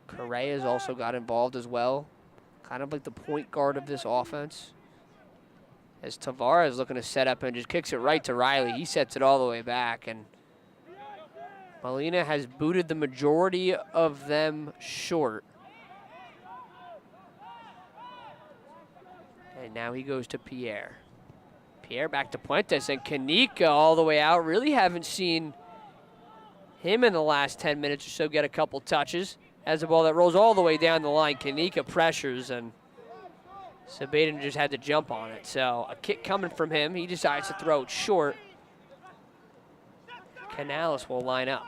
Correa's also got involved as well, kind of like the point guard of this offense. As Tavares looking to set up and just kicks it right to Riley. He sets it all the way back, and Molina has booted the majority of them short. And now he goes to Pierre. Pierre back to Puentes, and Kanika all the way out. Really haven't seen him in the last 10 minutes or so get a couple touches. Has a ball that rolls all the way down the line. Kanika pressures, and Sabaden just had to jump on it. So a kick coming from him. He decides to throw it short. Canales will line up.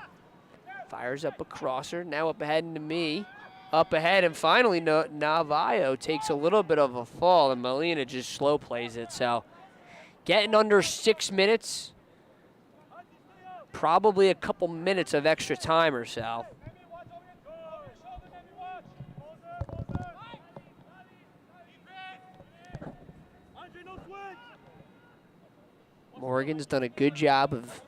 Fires up a crosser. Now up ahead into me. Up ahead, and finally Navajo takes a little bit of a fall, and Molina just slow plays it. So getting under 6 minutes. Probably a couple minutes of extra time or so. Morgan's done a good job of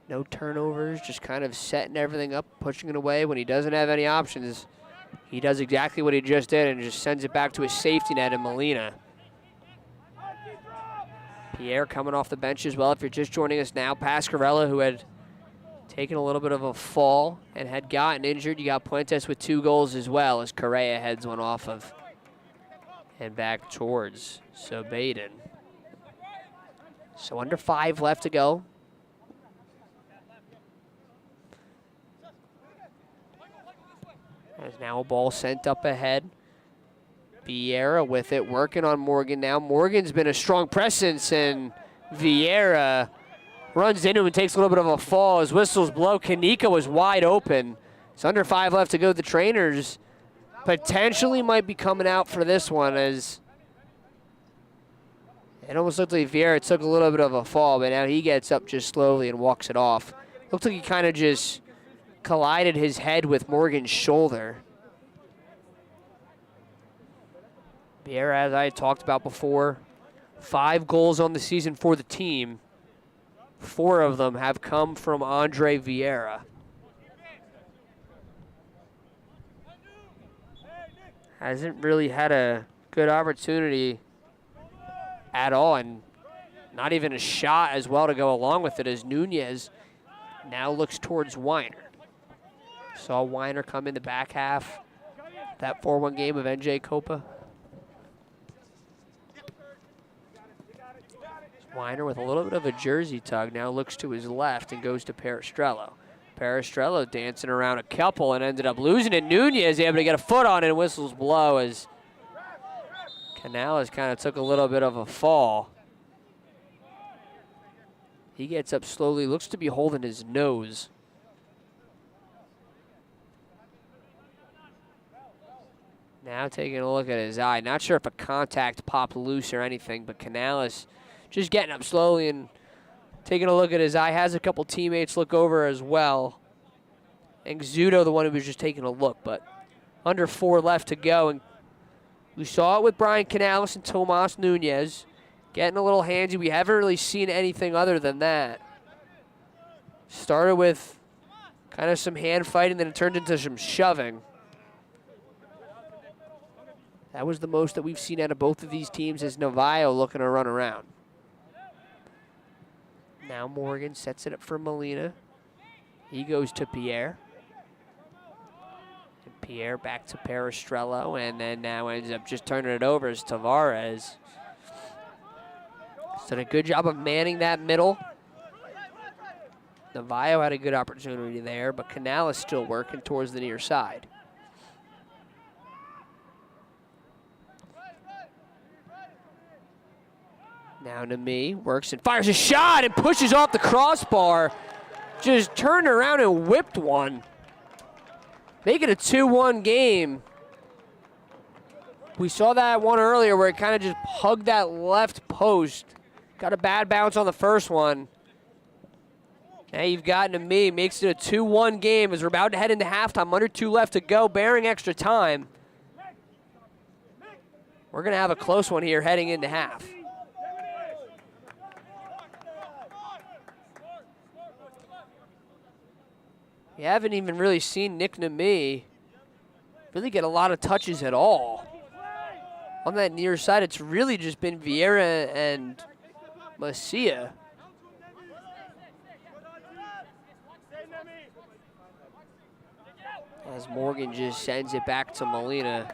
no turnovers, just kind of setting everything up, pushing it away. When he doesn't have any options, he does exactly what he just did and just sends it back to his safety net in Molina. Pierre coming off the bench as well. If you're just joining us now, Pascarella, who had taken a little bit of a fall and had gotten injured. You got Puentes with 2 goals as well as Correa heads one off of and back towards Sabaden. So under 5 left to go. There's now a ball sent up ahead. Vieira with it, working on Morgan now. Morgan's been a strong presence, and Vieira runs into him and takes a little bit of a fall as whistles blow. Kanika was wide open. It's under 5 left to go. The trainers potentially might be coming out for this one, as it almost looked like Vieira took a little bit of a fall, but now he gets up just slowly and walks it off. Looks like he kind of just collided his head with Morgan's shoulder. Vieira, as I had talked about before, 5 goals on the season for the team. 4 of them have come from Andre Vieira. Hasn't really had a good opportunity at all, and not even a shot as well to go along with it, as Nunez now looks towards Weiner. Saw Weiner come in the back half, that 4-1 game of NJ Copa. Weiner with a little bit of a jersey tug now looks to his left and goes to Peristrello. Peristrello dancing around a couple and ended up losing it. Nunez able to get a foot on it and whistles blow as Canales kind of took a little bit of a fall. He gets up slowly, looks to be holding his nose. Now taking a look at his eye. Not sure if a contact popped loose or anything, but Canales just getting up slowly and taking a look at his eye. Has a couple teammates look over as well. And Zudo, the one who was just taking a look, but under 4 left to go. And We saw it with Brian Canales and Tomas Nunez. Getting a little handsy. We haven't really seen anything other than that. Started with kind of some hand fighting, then it turned into some shoving. That was the most that we've seen out of both of these teams as Navajo looking to run around. Now Morgan sets it up for Molina. He goes to Pierre. And Pierre back to Peristrello, and then now ends up just turning it over as Tavares. He's done a good job of manning that middle. Navajo had a good opportunity there, but Canales still working towards the near side. Now to me, works and fires a shot and pushes off the crossbar. Just turned around and whipped one. Make it a 2-1 game. We saw that one earlier where it kind of just hugged that left post. Got a bad bounce on the first one. Now you've gotten to me, makes it a 2-1 game as we're about to head into halftime. Under 2 left to go, bearing extra time. We're going to have a close one here heading into half. You haven't even really seen Nick Nemi really get a lot of touches at all. On that near side, it's really just been Vieira and Macia. As Morgan just sends it back to Molina.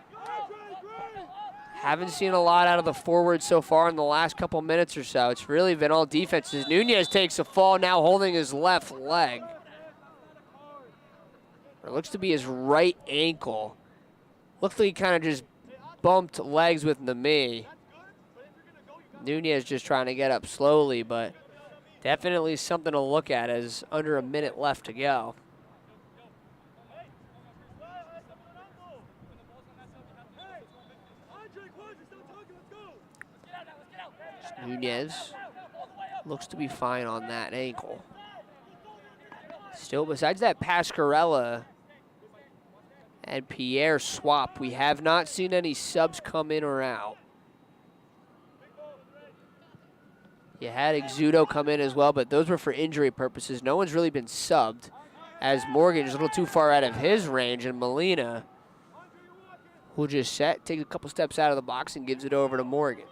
Haven't seen a lot out of the forward so far in the last couple minutes or so. It's really been all defenses. Nunez takes a fall, now holding his left leg. It looks to be his right ankle. Looks like he kind of just bumped legs with Nemi. Nunez just trying to get up slowly, but definitely something to look at as under a minute left to go. Nunez looks to be fine on that ankle. Still, besides that Pascarella and Pierre swap, we have not seen any subs come in or out. You had Exudo come in as well, but those were for injury purposes. No one's really been subbed, as Morgan is a little too far out of his range, and Molina will just take a couple steps out of the box and gives it over to Morgan.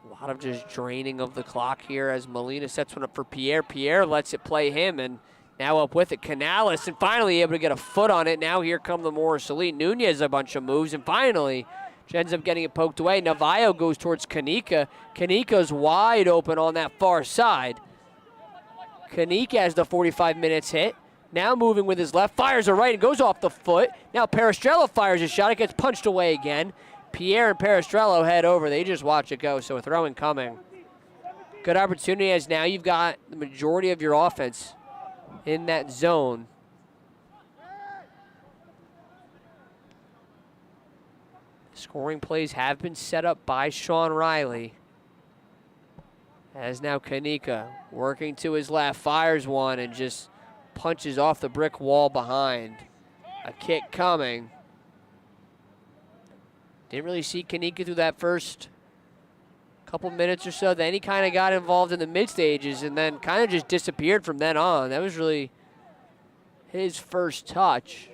A lot of just draining of the clock here as Molina sets one up for Pierre. Pierre lets it play him, and now up with it, Canales, and finally able to get a foot on it. Now here come the Morris Elite. Nunez a bunch of moves, and finally she ends up getting it poked away. Navajo goes towards Kanika. Kanika's wide open on that far side. Kanika has the 45 minutes hit. Now moving with his left, fires a right and goes off the foot. Now Peristrello fires a shot. It gets punched away again. Pierre and Peristrello head over. They just watch it go, so a throw-in coming. Good opportunity as now you've got the majority of your offense in that zone. Scoring plays have been set up by Sean Riley. As now Kanika working to his left, fires one and just punches off the brick wall behind. A kick coming. Didn't really see Kanika through that first couple minutes or so. Then he kind of got involved in the mid stages and then kind of just disappeared from then on. That was really his first touch.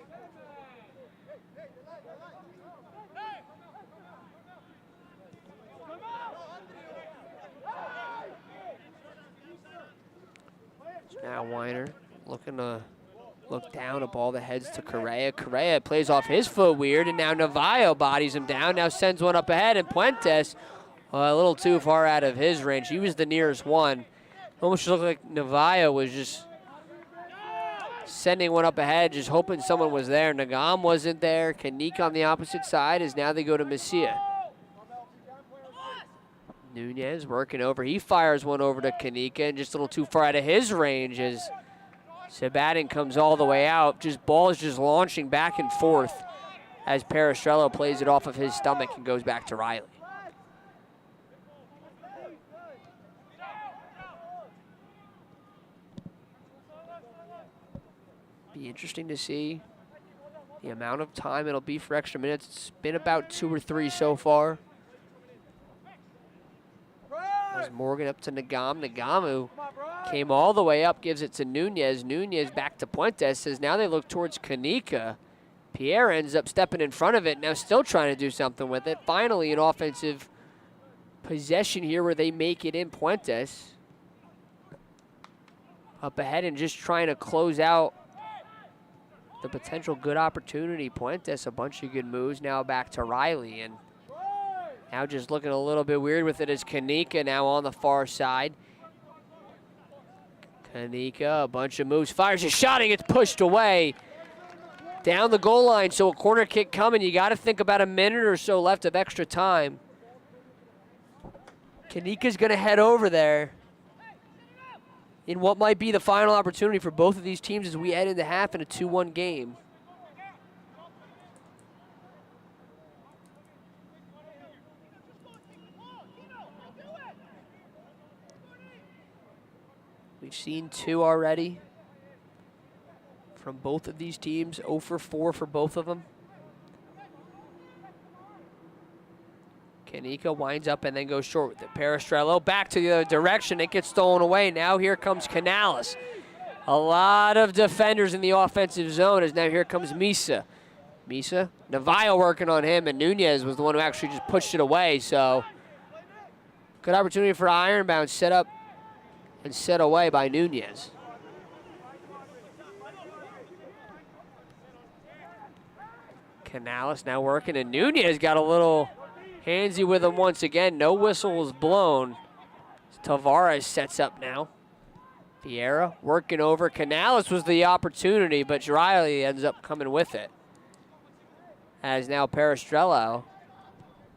Now Weiner looking to look down, a ball that heads to Correa. Correa plays off his foot weird, and now Navajo bodies him down. Now sends one up ahead, and Puentes a little too far out of his range. He was the nearest one. Almost looked like Navajo was just sending one up ahead, just hoping someone was there. Nagam wasn't there. Kanika on the opposite side as now they go to Messia. Nunez working over. He fires one over to Kanika, and just a little too far out of his range as Sabatin comes all the way out. Ball is just launching back and forth as Peristrello plays it off of his stomach and goes back to Riley. Be interesting to see the amount of time it'll be for extra minutes. It's been about 2 or 3 so far. As Morgan up to Nagam. Nagamu came all the way up, gives it to Nunez. Nunez back to Puentes. Says now they look towards Kanika. Pierre ends up stepping in front of it. Now still trying to do something with it. Finally an offensive possession here where they make it in. Puentes up ahead and just trying to close out the potential good opportunity. Puentes, a bunch of good moves. Now back to Riley, and now just looking a little bit weird with it is Kanika now on the far side. Kanika, a bunch of moves, fires a shot, and gets pushed away down the goal line. So a corner kick coming. You got to think about a minute or so left of extra time. Kanika's going to head over there in what might be the final opportunity for both of these teams as we head into half in a 2-1 game. We've seen 2 already from both of these teams, 0 for 4 for both of them. Kanika winds up and then goes short with it. Peristrello back to the other direction. It gets stolen away. Now here comes Canales. A lot of defenders in the offensive zone as now here comes Misa. Misa, Navajo working on him, and Nunez was the one who actually just pushed it away. So good opportunity for Ironbound, set up and set away by Nunez. Canales now working, and Nunez got a little handsy with him once again. No whistle was blown. Tavares sets up now. Vieira working over. Canales was the opportunity, but Riley ends up coming with it. As now Peristrello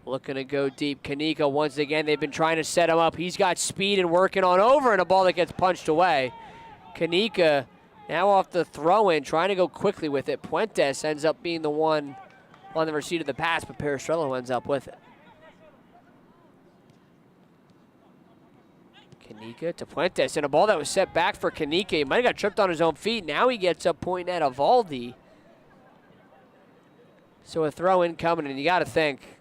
looking to go deep. Kanika once again, they've been trying to set him up. He's got speed and working on over, and a ball that gets punched away. Kanika now off the throw-in, trying to go quickly with it. Puentes ends up being the one on the receipt of the pass, but Peristrello ends up with it. Kanika to Puentes, and a ball that was set back for Kanika. He might have got tripped on his own feet. Now he gets up pointing at Evaldi. So a throw-in coming, and you got to think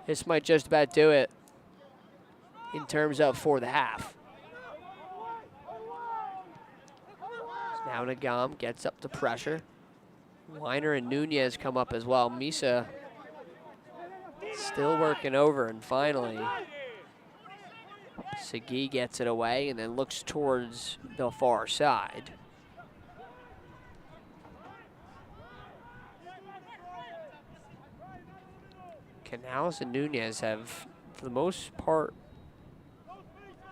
this might just about do it in terms of for the half. Now Nagam gets up to pressure. Weiner and Nunez come up as well. Misa still working over, and finally Segui gets it away and then looks towards the far side. Canales and Nunez have, for the most part,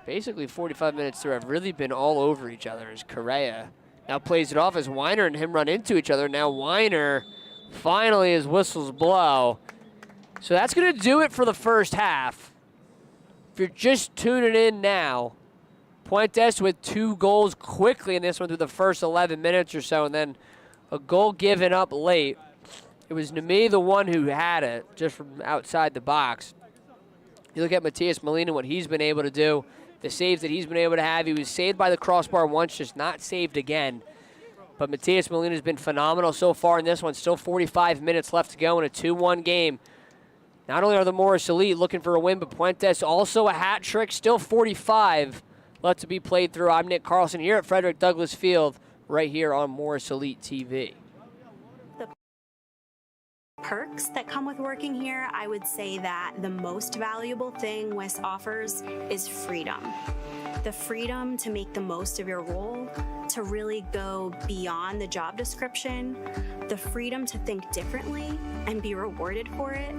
basically 45 minutes through, have really been all over each other as Correa now plays it off as Weiner and him run into each other. Now Weiner, finally his whistles blow. So that's going to do it for the first half. If you're just tuning in now, Puentes with 2 goals quickly in this one through the first 11 minutes or so, and then a goal given up late. It was Nemi the one who had it just from outside the box. You look at Matias Molina, what he's been able to do, the saves that he's been able to have. He was saved by the crossbar once, just not saved again. But Matias Molina has been phenomenal so far in this one. Still 45 minutes left to go in a 2-1 game. Not only are the Morris Elite looking for a win, but Puentes also a hat trick. Still 45 left to be played through. I'm Nick Carlson here at Frederick Douglass Field, right here on Morris Elite TV. Perks that come with working here, I would say that the most valuable thing WIS offers is freedom. The freedom to make the most of your role, to really go beyond the job description, the freedom to think differently and be rewarded for it,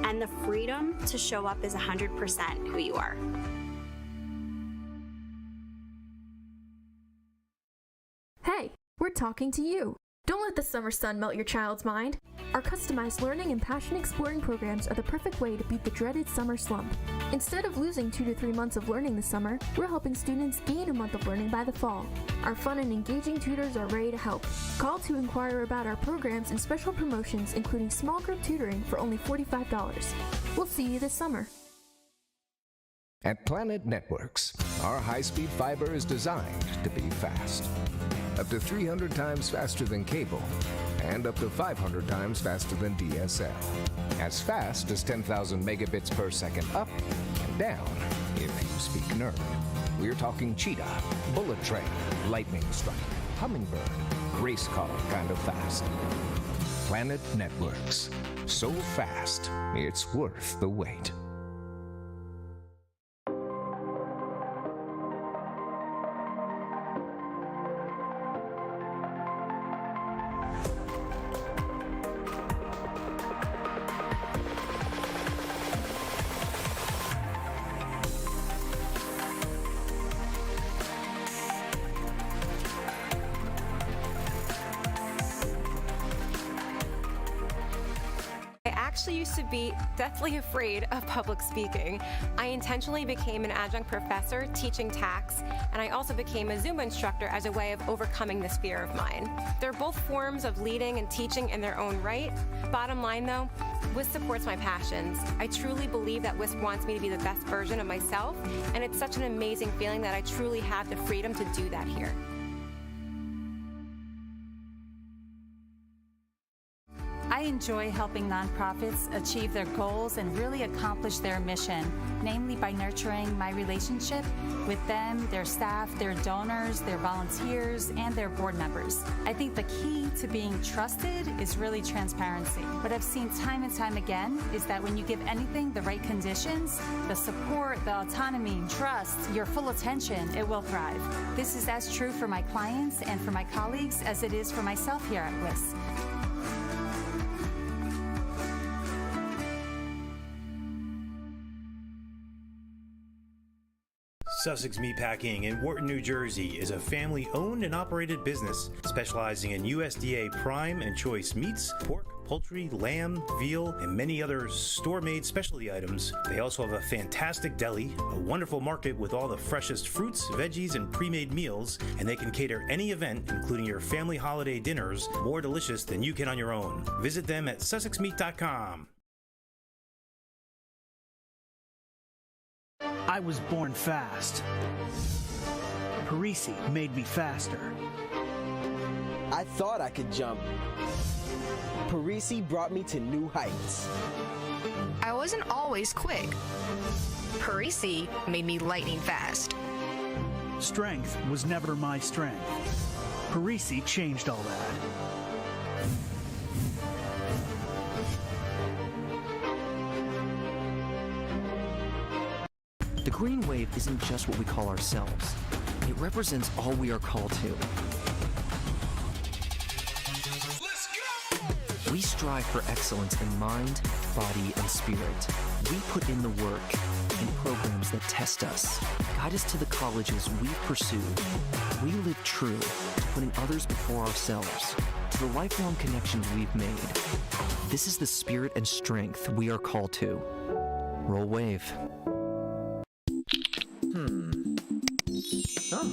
and the freedom to show up as 100% who you are. Hey, we're talking to you. Don't let the summer sun melt your child's mind. Our customized learning and passion exploring programs are the perfect way to beat the dreaded summer slump. Instead of losing 2 to 3 months of learning this summer, we're helping students gain a month of learning by the fall. Our fun and engaging tutors are ready to help. Call to inquire about our programs and special promotions, including small group tutoring for only $45. We'll see you this summer. At Planet Networks, Our high-speed fiber is designed to be fast. Up to 300 times faster than cable, and up to 500 times faster than DSL. As fast as 10,000 megabits per second up and down, if you speak nerd. We're talking cheetah, bullet train, lightning strike, hummingbird, race car kind of fast. Planet Networks. So fast, it's worth the wait. I actually used to be deathly afraid of public speaking. I intentionally became an adjunct professor teaching tax, and I also became a Zumba instructor as a way of overcoming this fear of mine. They're both forms of leading and teaching in their own right. Bottom line though, WISP supports my passions. I truly believe that WISP wants me to be the best version of myself, and it's such an amazing feeling that I truly have the freedom to do that here. I enjoy helping nonprofits achieve their goals and really accomplish their mission, namely by nurturing my relationship with them, their staff, their donors, their volunteers, and their board members. I think the key to being trusted is really transparency. What I've seen time and time again is that when you give anything the right conditions, the support, the autonomy, trust, your full attention, it will thrive. This is as true for my clients and for my colleagues as it is for myself here at WISP. Sussex Meatpacking in Wharton, New Jersey is a family-owned and operated business specializing in USDA prime and choice meats, pork, poultry, lamb, veal, and many other store-made specialty items. They also have a fantastic deli, a wonderful market with all the freshest fruits, veggies, and pre-made meals, and they can cater any event, including your family holiday dinners, more delicious than you can on your own. Visit them at sussexmeat.com. I was born fast. Parisi made me faster. I thought I could jump. Parisi brought me to new heights. I wasn't always quick. Parisi made me lightning fast. Strength was never my strength. Parisi changed all that. The green wave isn't just what we call ourselves. It represents all we are called to. Let's go! We strive for excellence in mind, body, and spirit. We put in the work in programs that test us, guide us to the colleges we've pursued. We live true to putting others before ourselves, to the lifelong connections we've made. This is the spirit and strength we are called to. Roll wave. Huh.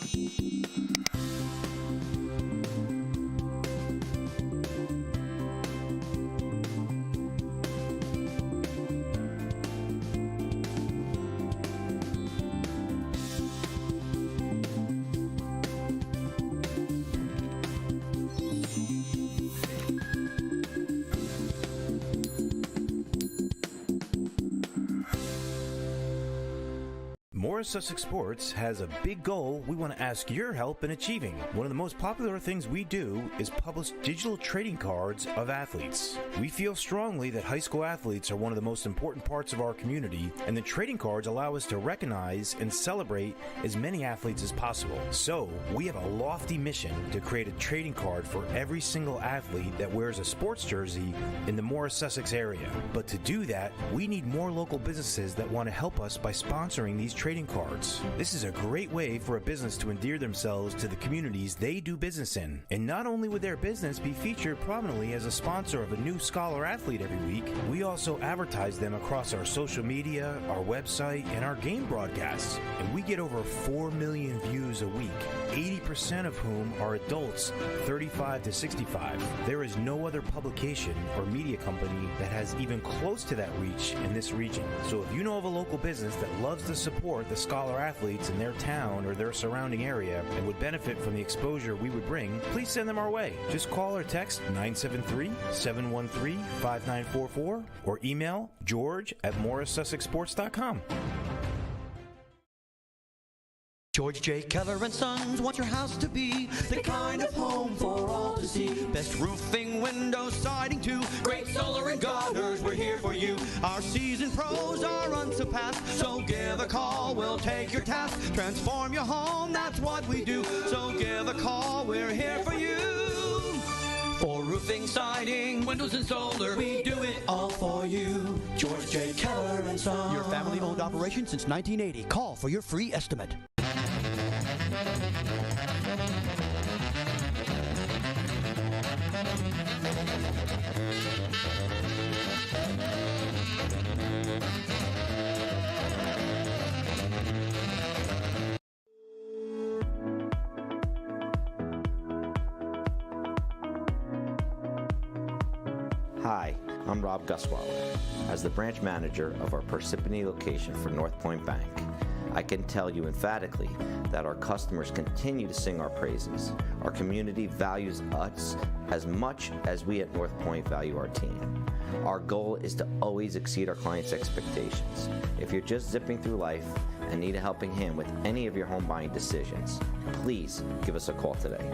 Sussex Sports has a big goal we want to ask your help in achieving. One of the most popular things we do is publish digital trading cards of athletes. We feel strongly that high school athletes are one of the most important parts of our community, and the trading cards allow us to recognize and celebrate as many athletes as possible. So, we have a lofty mission to create a trading card for every single athlete that wears a sports jersey in the Morris, Sussex area. But to do that, we need more local businesses that want to help us by sponsoring these trading cards. This is a great way for a business to endear themselves to the communities they do business in. And not only would their business be featured prominently as a sponsor of a new scholar athlete every week, we also advertise them across our social media, our website, and our game broadcasts. And we get over 4 million views a week, 80% of whom are adults 35 to 65. There is no other publication or media company that has even close to that reach in this region. So if you know of a local business that loves to support the scholar athletes in their town or their surrounding area and would benefit from the exposure we would bring, please send them our way. Just call or text 973-713-5944 or email george@morrissussexsports.com. George J. Keller and Sons want your house to be the kind of home for all to see. Best roofing, windows, siding too. Great solar and gutters, we're here for you. Our seasoned pros are unsurpassed, so give a call, we'll take your task. Transform your home, that's what we do. So give a call, we're here for you. For roofing, siding, windows and solar, we do it all for you. George J. Keller and Sons. Your family-owned operation since 1980. Call for your free estimate. Hi, I'm Rob Guswaller. As the branch manager of our Parsippany location for North Point Bank, I can tell you emphatically that our customers continue to sing our praises. Our community values us as much as we at North Point value our team. Our goal is to always exceed our clients' expectations. If you're just zipping through life and need a helping hand with any of your home buying decisions, please give us a call today.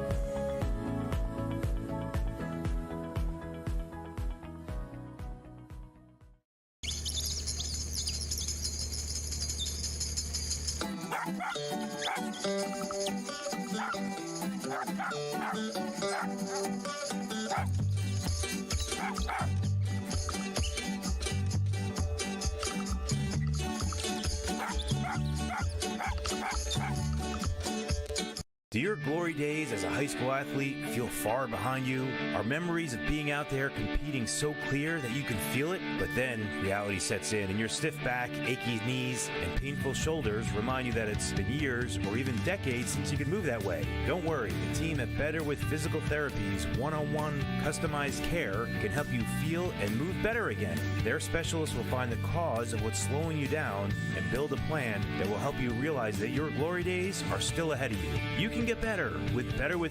Do your glory days as a high school athlete feel far behind you? Are memories of being out there competing so clear that you can feel it? But then reality sets in and your stiff back, achy knees, and painful shoulders remind you that it's been years or even decades since you could move that way. Don't worry, the team at Better with Physical Therapy's one-on-one customized care can help you feel and move better again. Their specialists will find the cause of what's slowing you down and build a plan that will help you realize that your glory days are still ahead of you. You can get better with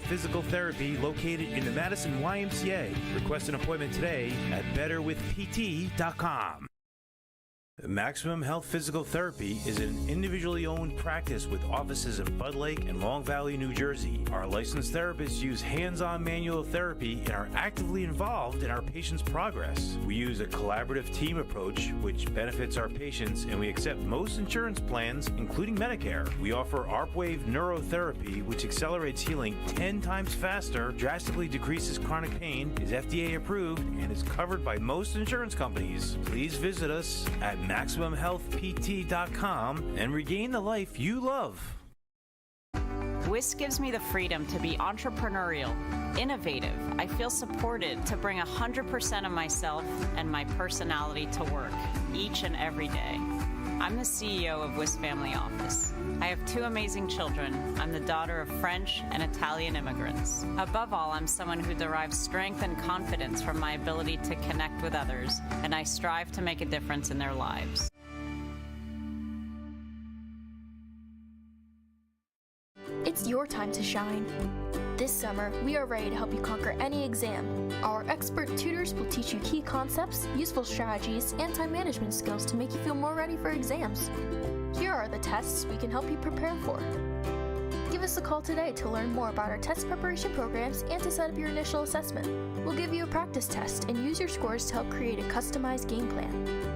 Physical Therapy located in the Madison YMCA. Request an appointment today at betterwithpt.com. Maximum Health Physical Therapy is an individually owned practice with offices in Bud Lake and Long Valley, New Jersey. Our licensed therapists use hands-on manual therapy and are actively involved in our patients' progress. We use a collaborative team approach which benefits our patients, and we accept most insurance plans, including Medicare. We offer ARPWave neurotherapy, which accelerates healing 10 times faster, drastically decreases chronic pain, is FDA approved, and is covered by most insurance companies. Please visit us at MaximumHealthPT.com and regain the life you love. WIS gives me the freedom to be entrepreneurial, innovative. I feel supported to bring 100% of myself and my personality to work each and every day. I'm the CEO of WIS Family Office. I have 2 amazing children. I'm the daughter of French and Italian immigrants. Above all, I'm someone who derives strength and confidence from my ability to connect with others, and I strive to make a difference in their lives. It's your time to shine. This summer, we are ready to help you conquer any exam. Our expert tutors will teach you key concepts, useful strategies, and time management skills to make you feel more ready for exams. Here are the tests we can help you prepare for. Give us a call today to learn more about our test preparation programs and to set up your initial assessment. We'll give you a practice test and use your scores to help create a customized game plan.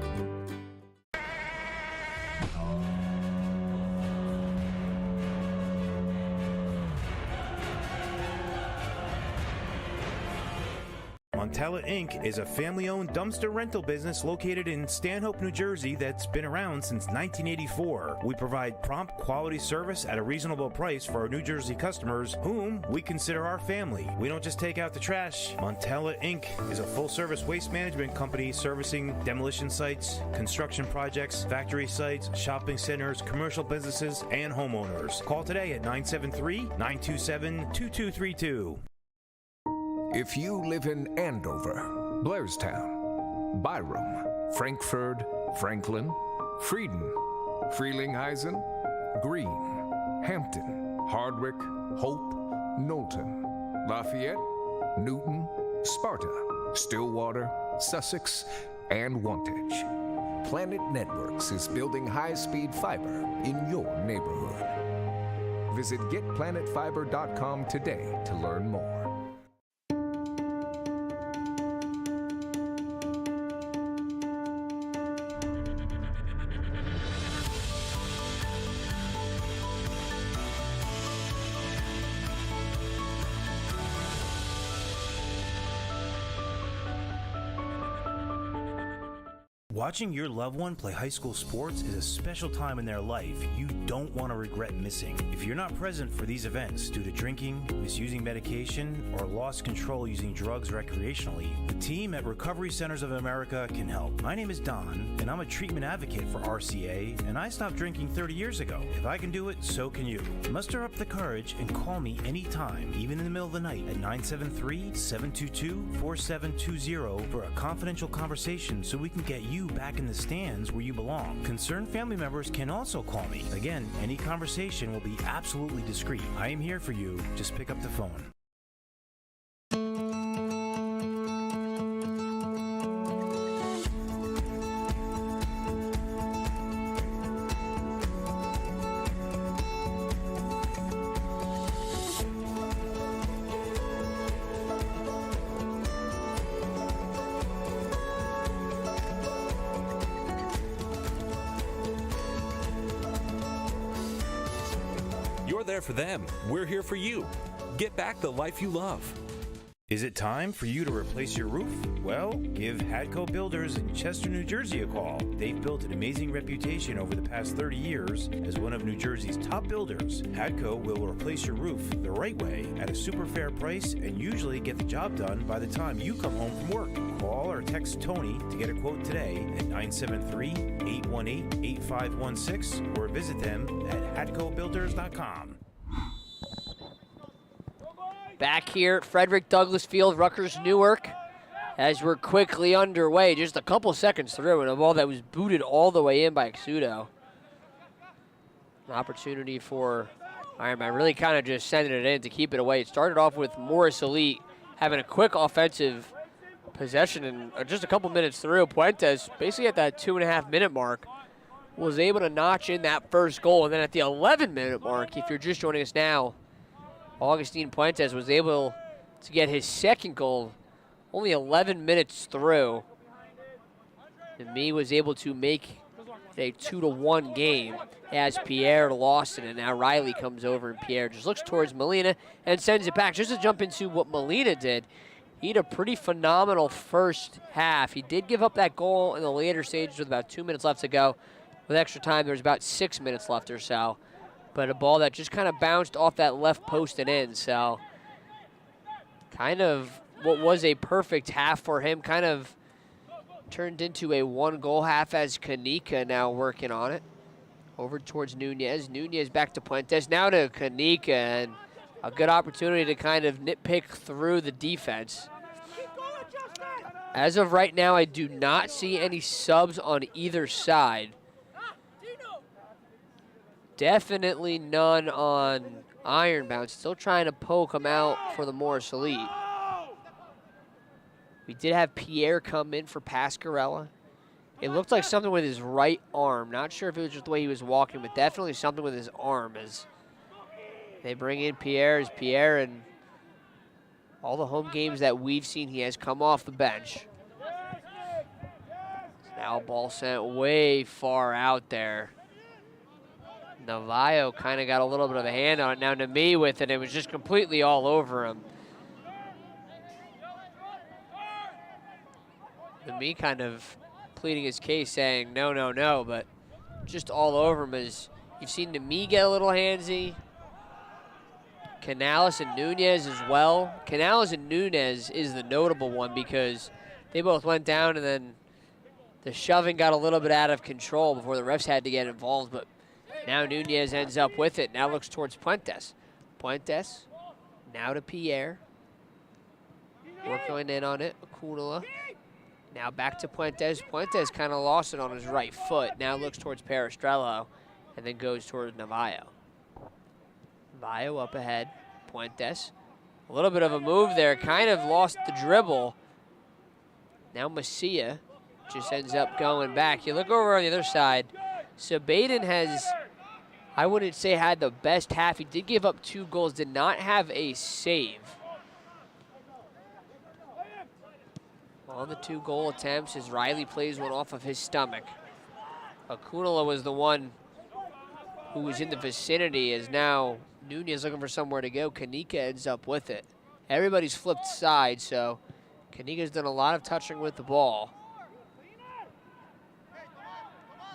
Montella Inc. is a family-owned dumpster rental business located in Stanhope, New Jersey that's been around since 1984. We provide prompt quality service at a reasonable price for our New Jersey customers, whom we consider our family. We don't just take out the trash. Montella Inc. is a full-service waste management company servicing demolition sites, construction projects, factory sites, shopping centers, commercial businesses, and homeowners. Call today at 973-927-2232. If you live in Andover, Blairstown, Byram, Frankfurt, Franklin, Frieden, Frelinghuysen, Greene, Hampton, Hardwick, Hope, Knowlton, Lafayette, Newton, Sparta, Stillwater, Sussex, and Wantage. Planet Networks is building high-speed fiber in your neighborhood. Visit getplanetfiber.com today to learn more. Watching your loved one play high school sports is a special time in their life you don't want to regret missing. If you're not present for these events due to drinking, misusing medication, or lost control using drugs recreationally, the team at Recovery Centers of America can help. My name is Don, and I'm a treatment advocate for RCA, and I stopped drinking 30 years ago. If I can do it, so can you. Muster up the courage and call me anytime, even in the middle of the night, at 973-722-4720 for a confidential conversation so we can get you back in the stands where you belong. Concerned family members can also call me. Again, any conversation will be absolutely discreet. I am here for you. Just pick up the phone. There for them. We're here for you. Get back the life you love. Is it time for you to replace your roof? Well, give Hadco Builders in Chester, New Jersey a call. They've built an amazing reputation over the past 30 years as one of New Jersey's top builders. Hadco will replace your roof the right way at a super fair price and usually get the job done by the time you come home from work. Call or text Tony to get a quote today at 973-818-8516 or visit them at hadcobuilders.com. Back here at Frederick Douglass Field, Rutgers Newark, as we're quickly underway, just a couple seconds through, and a ball that was booted all the way in by Exudo. An opportunity for Ironbound, really kind of just sending it in to keep it away. It started off with Morris Elite having a quick offensive possession, and just a couple minutes through, Puentes, basically at that 2.5-minute mark, was able to notch in that first goal. And then at the 11-minute mark, if you're just joining us now, Augustine Puentes was able to get his second goal only 11 minutes through. And me was able to make it a 2-1 game as Pierre lost it. And now Riley comes over, and Pierre just looks towards Molina and sends it back. Just to jump into what Molina did, he had a pretty phenomenal first half. He did give up that goal in the later stages with about 2 minutes left to go. With extra time, there was about 6 minutes left or so. But a ball that just kind of bounced off that left post and in. So kind of what was a perfect half for him kind of turned into a 1-goal half as Kanika now working on it. Over towards Nunez. Nunez back to Puentes. Now to Kanika, and a good opportunity to kind of nitpick through the defense. As of right now, I do not see any subs on either side. Definitely none on Ironbound. Still trying to poke him out for the Morris Elite. We did have Pierre come in for Pascarella. It looked like something with his right arm. Not sure if it was just the way he was walking, but definitely something with his arm as they bring in Pierre. As Pierre, and all the home games that we've seen, he has come off the bench. Now ball sent way far out there. Navajo kind of got a little bit of a hand on it. Now Nami with it. It was just completely all over him. Nami kind of pleading his case, saying no, no, no, but just all over him. As you've seen Nami get a little handsy. Canales and Nunez as well. Canales and Nunez is the notable one because they both went down, and then the shoving got a little bit out of control before the refs had to get involved, but now Nunez ends up with it. Now looks towards Puentes. Puentes, now to Pierre. Working in on it, Akunala. Now back to Puentes. Puentes kind of lost it on his right foot. Now looks towards Peristrello and then goes towards Navajo. Navajo up ahead. Puentes. A little bit of a move there. Kind of lost the dribble. Now Macia just ends up going back. You look over on the other side. Sabaden has, I wouldn't say had the best half. He did give up 2 goals. Did not have a save. On the 2 goal attempts as Riley plays one off of his stomach. Akunala was the one who was in the vicinity, as now Nunez looking for somewhere to go. Kanika ends up with it. Everybody's flipped sides, so Kanika's done a lot of touching with the ball.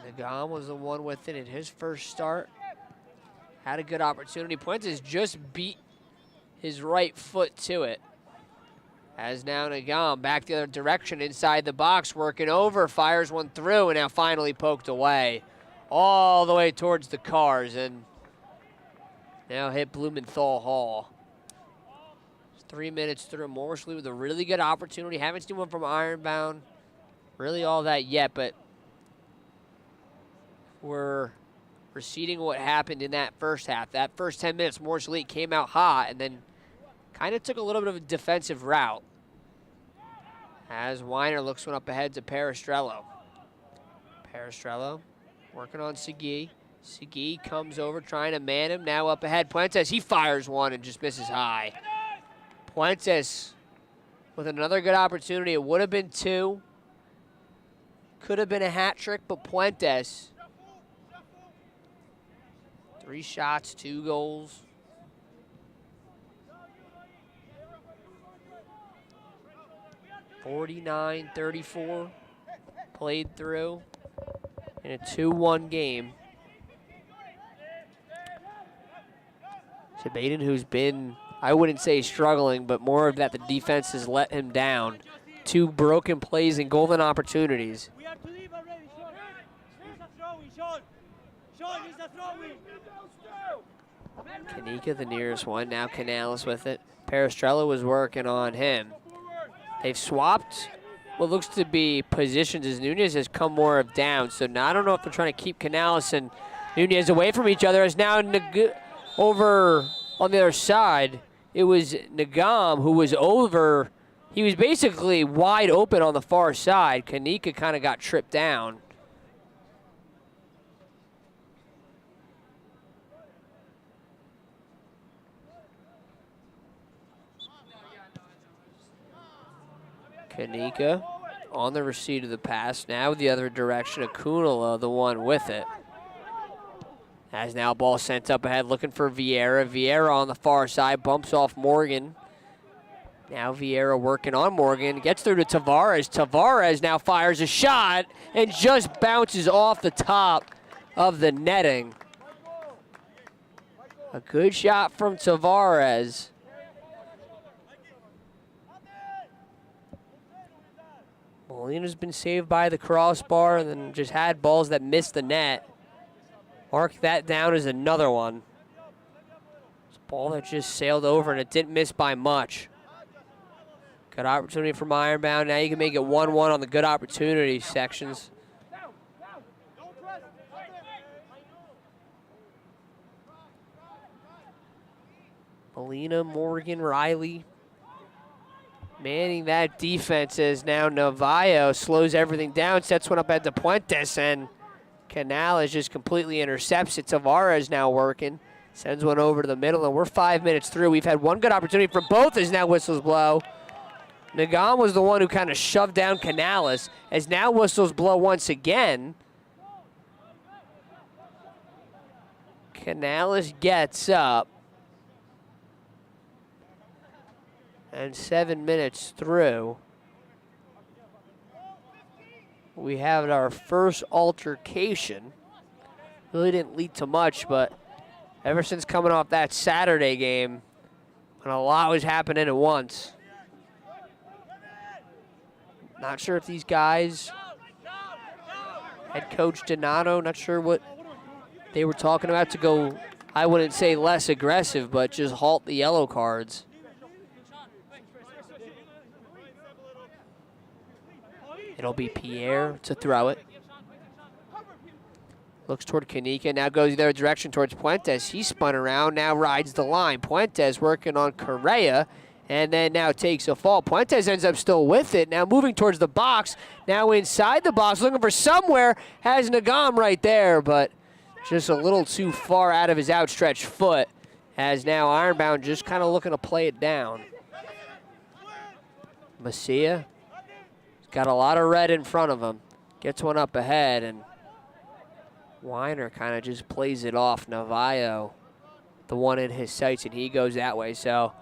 Nagam was the one with it in his first start. Had a good opportunity. Puentes just beat his right foot to it. As now Nagam back the other direction inside the box, working over, fires one through, and now finally poked away. All the way towards the cars, and now hit Blumenthal Hall. 3 minutes through. Morsley with a really good opportunity. Haven't seen one from Ironbound really all that yet, but we're receding what happened in that first half. That first 10 minutes, Morsley came out hot and then kind of took a little bit of a defensive route. As Weiner looks one up ahead to Peristrello. Peristrello working on Segui. Segui comes over trying to man him. Now up ahead. Puentes, he fires one and just misses high. Puentes with another good opportunity. It would have been 2. Could have been a hat trick, but Puentes. 3 shots, 2 goals. (49-34) played through in a 2-1 game. Sabaden, who's been, I wouldn't say struggling, but more of that the defense has let him down. 2 broken plays and golden opportunities. Kanika the nearest one, now Canales with it. Peristrello was working on him. They've swapped what looks to be positions as Nunez has come more of down. So now I don't know if they're trying to keep Canales and Nunez away from each other. As now over on the other side, it was Nagam who was over. He was basically wide open on the far side. Kanika kind of got tripped down. Kanika on the receipt of the pass. Now the other direction. Akunala, the one with it. As now ball sent up ahead looking for Vieira. Vieira on the far side. Bumps off Morgan. Now Vieira working on Morgan. Gets through to Tavares. Tavares now fires a shot and just bounces off the top of the netting. A good shot from Tavares. Molina's been saved by the crossbar and then just had balls that missed the net. Mark that down as another one. It's a ball that just sailed over and it didn't miss by much. Good opportunity from Ironbound. Now you can make it 1-1 on the good opportunity sections. Molina, Morgan, Riley. Manning that defense as now Navajo slows everything down, sets one up at the Puentes, and Canales just completely intercepts it. Tavares now working, sends one over to the middle, and we're 5 minutes through. We've had one good opportunity for both as now whistles blow. Nagam was the one who kind of shoved down Canales as now whistles blow once again. Canales gets up. And 7 minutes through, we have our first altercation. Really didn't lead to much, but ever since coming off that Saturday game, when a lot was happening at once. Not sure if these guys, head coach Donato, not sure what they were talking about to go, I wouldn't say less aggressive, but just halt the yellow cards. It'll be Pierre to throw it. Looks toward Kanika, now goes the other direction towards Puentes. He spun around, now rides the line. Puentes working on Correa, and then now takes a fall. Puentes ends up still with it, now moving towards the box. Now inside the box, looking for somewhere, has Nagam right there, but just a little too far out of his outstretched foot, as now Ironbound just kind of looking to play it down. Macia, he's got a lot of red in front of him. Gets one up ahead, and Weiner kind of just plays it off. Navajo, the one in his sights, and he goes that way. So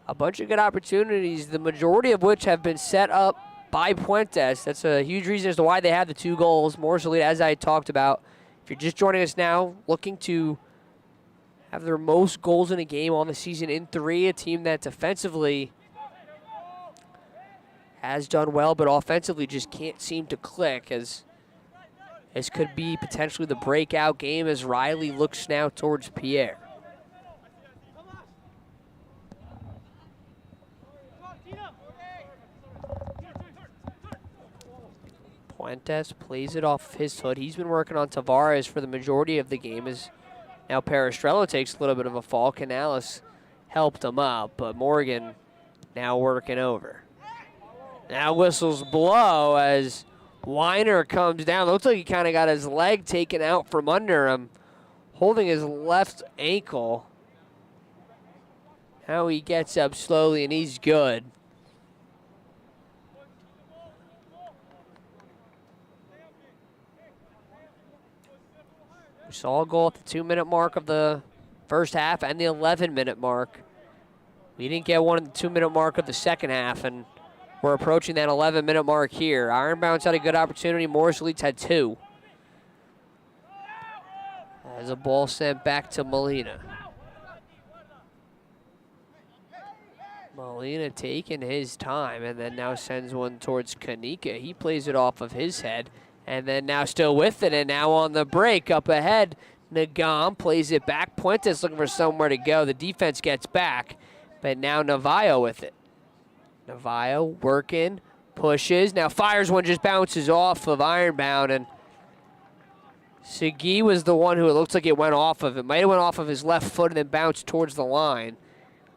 a bunch of good opportunities, the majority of which have been set up by Puentes. That's a huge reason as to why they had the 2 goals. Morris Elite, as I talked about. If you're just joining us now, looking to have their most goals in a game on the season in 3, a team that defensively has done well, but offensively just can't seem to click, as this could be potentially the breakout game as Riley looks now towards Pierre. Puentes plays it off his foot. He's been working on Tavares for the majority of the game, as now Perestrello takes a little bit of a fall. Canales helped him up, but Morgan now working over. Now whistles blow as Weiner comes down. Looks like he kind of got his leg taken out from under him, holding his left ankle. Now he gets up slowly, and he's good. We saw a goal at the 2-minute mark of the first half and the 11-minute mark. We didn't get one at the 2-minute mark of the second half, and we're approaching that 11-minute mark here. Ironbound's had a good opportunity. Morris Elites had 2. As a ball sent back to Molina. Molina taking his time, and then now sends one towards Kanika. He plays it off of his head, and then now still with it, and now on the break up ahead, Nagam plays it back. Puentes looking for somewhere to go. The defense gets back, but now Navajo with it. Navajo working, pushes, now fires one, just bounces off of Ironbound, and Segui was the one who it looks like it went off of. It might have went off of his left foot and then bounced towards the line.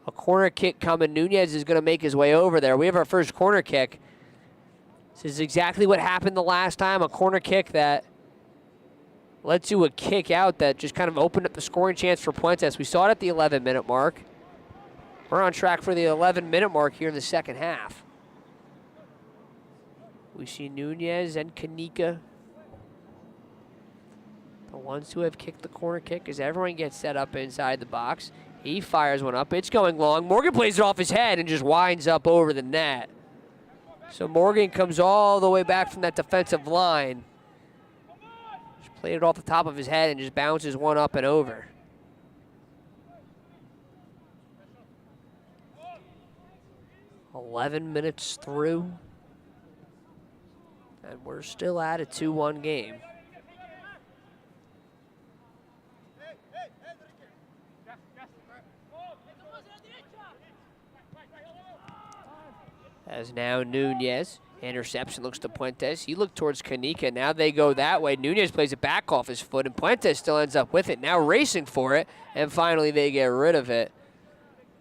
A corner kick coming. Nunez is going to make his way over there. We have our first corner kick. This is exactly what happened the last time, a corner kick that led to a kick out that just kind of opened up the scoring chance for Puentes. We saw it at the 11-minute mark. We're on track for the 11-minute mark here in the second half. We see Nunez and Kanika, the ones who have kicked the corner kick, as everyone gets set up inside the box. He fires one up. It's going long. Morgan plays it off his head and just winds up over the net. So Morgan comes all the way back from that defensive line. Just played it off the top of his head and just bounces one up and over. "11 minutes through, and we're still at a 2-1 game. As now Nunez, interception, looks to Puentes. He looked towards Kanika. Now they go that way. Nunez plays it back off his foot, and Puentes still ends up with it. Now racing for it, and finally they get rid of it.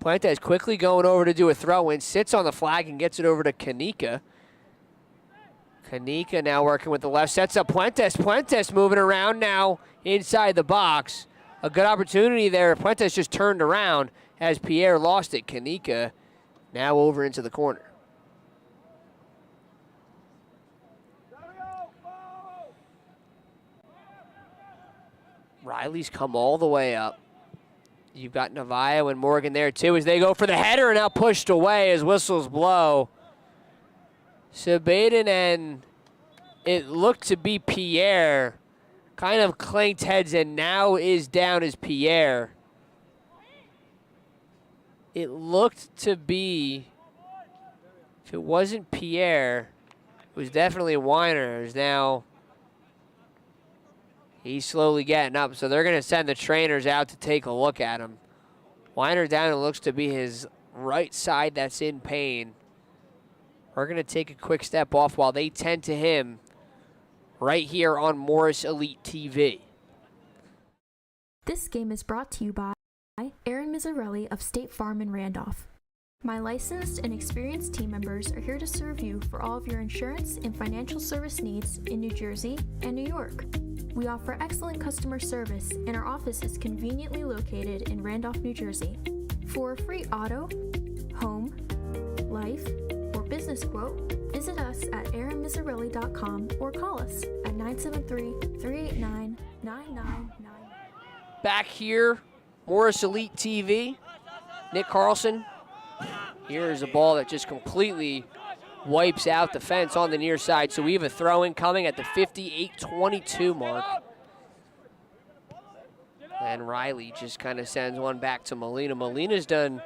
Puentes quickly going over to do a throw-in, sits on the flag and gets it over to Kanika. Kanika now working with the left, sets up Puentes. Puentes moving around now inside the box. A good opportunity there. Puentes just turned around as Pierre lost it. Kanika now over into the corner. Riley's come all the way up. You've got Navajo and Morgan there too as they go for the header, and now pushed away as whistles blow. Sabaden and it looked to be Pierre kind of clanked heads and now is down as Pierre. It looked to be, if it wasn't Pierre, it was definitely Weiner. Is now he's slowly getting up, so they're going to send the trainers out to take a look at him. Weiner down, it looks to be his right side that's in pain. We're going to take a quick step off while they tend to him right here on Morris Elite TV. This game is brought to you by Aaron Mizzarelli of State Farm in Randolph. My licensed and experienced team members are here to serve you for all of your insurance and financial service needs in New Jersey and New York. We offer excellent customer service, and our office is conveniently located in Randolph, New Jersey. For a free auto, home, life, or business quote, visit us at aaronmizzarelli.com or call us at 973-389-9999. Back here, Morris Elite TV, Nick Carlson. Here's a ball that just completely wipes out the fence on the near side. So we have a throw-in coming at the 58-22 mark. And Riley just kind of sends one back to Molina. Molina's done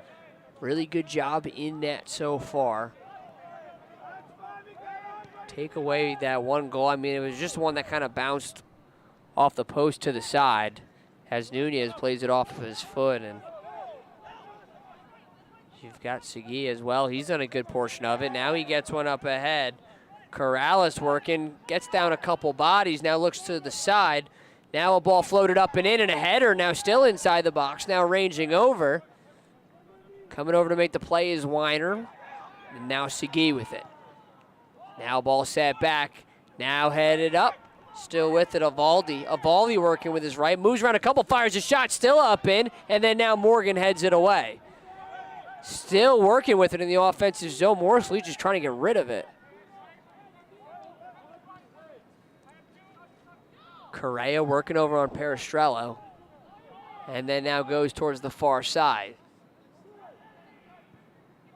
really good job in net so far. Take away that one goal. I mean, it was just one that kind of bounced off the post to the side as Nunez plays it off of his foot. And you've got Segui as well. He's done a good portion of it. Now he gets one up ahead. Corrales working, gets down a couple bodies, now looks to the side. Now a ball floated up and in, and a header now still inside the box, now ranging over. Coming over to make the play is Weiner, and now Segui with it. Now ball set back, now headed up, still with it, Evaldi. Evaldi working with his right, moves around a couple, fires a shot, still up in, and then now Morgan heads it away. Still working with it in the offensive zone. Morris Lee just trying to get rid of it. Correa working over on Peristrello. And then now goes towards the far side.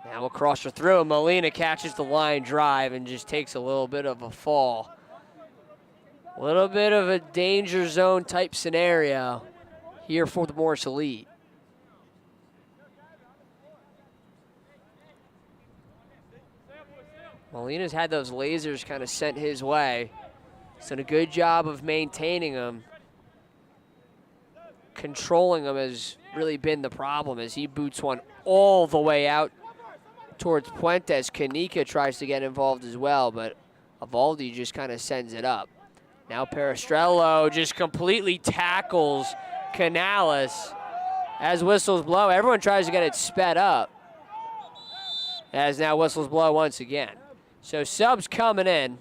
Now across or through. Molina catches the line drive and just takes a little bit of a fall. A little bit of a danger zone type scenario here for the Morris Elite. Molina's had those lasers kind of sent his way. He's done a good job of maintaining them. Controlling them has really been the problem as he boots one all the way out towards Puentes. Kanika tries to get involved as well, but Evaldi just kind of sends it up. Now Peristrello just completely tackles Canales as whistles blow. Everyone tries to get it sped up as now whistles blow once again. So subs coming in.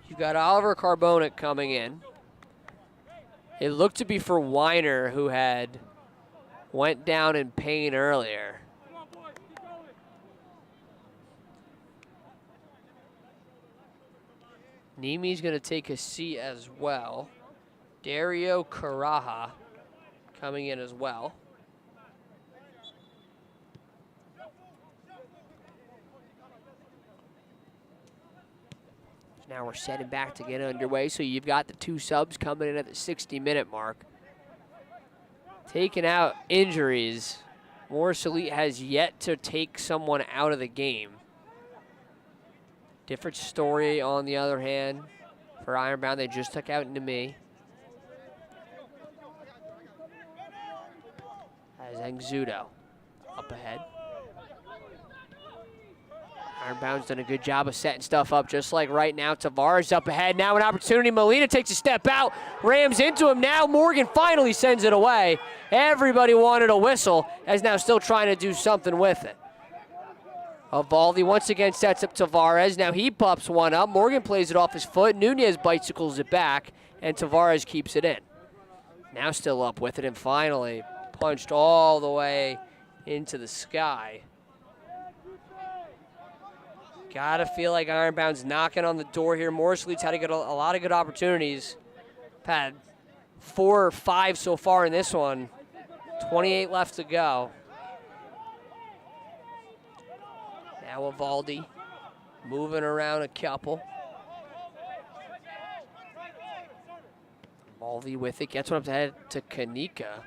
You've got Oliver Carbonic coming in. It looked to be for Weiner, who had went down in pain earlier. Nimi's going to take a seat as well. Dario Caraja coming in as well. Now we're setting back to get underway, so you've got the two subs coming in at the 60-minute mark. Taking out injuries, Morris Elite has yet to take someone out of the game. Different story, on the other hand, for Ironbound. They just took out Nemi. As Engzudo up ahead. Ironbound's done a good job of setting stuff up, just like right now. Tavares up ahead. Now an opportunity. Molina takes a step out, rams into him. Now Morgan finally sends it away. Everybody wanted a whistle, as now still trying to do something with it. Evaldi once again sets up Tavares. Now he pops one up. Morgan plays it off his foot. Nunez bicycles it back, and Tavares keeps it in. Now still up with it, and finally punched all the way into the sky. Gotta feel like Ironbound's knocking on the door here. Morris Elite's had to get a lot of good opportunities. Had 4 or 5 so far in this one. 28 left to go. Now Evaldi moving around a couple. Evaldi with it, gets one up to head to Kanika.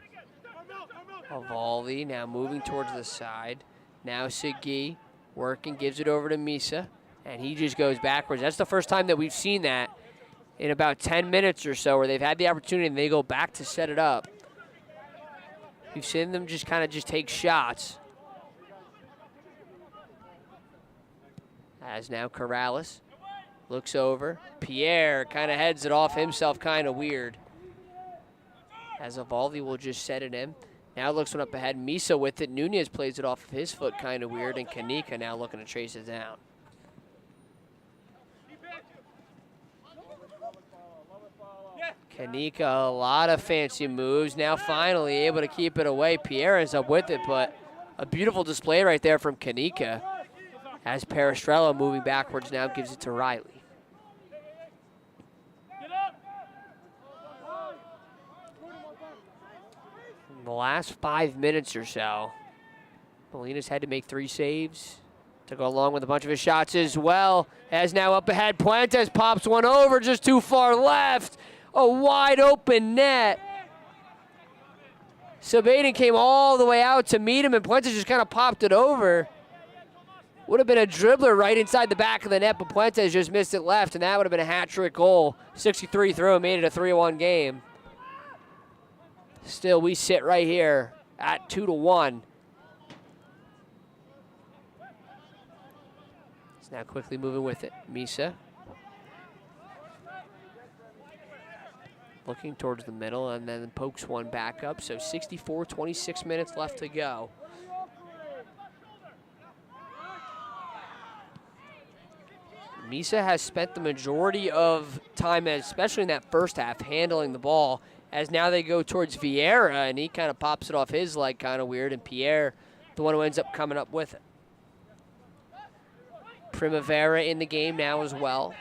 Evaldi now moving towards the side. Now Segui working, gives it over to Misa, and he just goes backwards. That's the first time that we've seen that in about 10 minutes or so, where they've had the opportunity and they go back to set it up. We've seen them just kind of just take shots. As now Corrales Looks over. Pierre kind of heads it off himself, kind of weird. As Evaldi will just set it in. Now looks one up ahead. Misa with it. Nunez plays it off of his foot, kind of weird. And Kanika now looking to trace it down. Kanika, a lot of fancy moves. Now finally able to keep it away. Pierre ends up with it, but a beautiful display right there from Kanika. As Perestrello moving backwards now gives it to Riley. In the last 5 minutes or so, Molina's had to make 3 saves to go along with a bunch of his shots as well. As now up ahead, Puentes pops one over just too far left. A wide open net. Sabaden came all the way out to meet him, and Puentes just kind of popped it over. Would have been a dribbler right inside the back of the net, but Puentes just missed it left, and that would have been a hat-trick goal. 63 through, made it a 3-1 game. Still, we sit right here at 2-1. It's now quickly moving with it. Misa. Looking towards the middle, and then pokes one back up. So 64, 26 minutes left to go. Misa has spent the majority of time, especially in that first half, handling the ball. As now they go towards Vieira, and he kind of pops it off his leg, kind of weird, and Pierre, the one who ends up coming up with it. Primavera in the game now as well.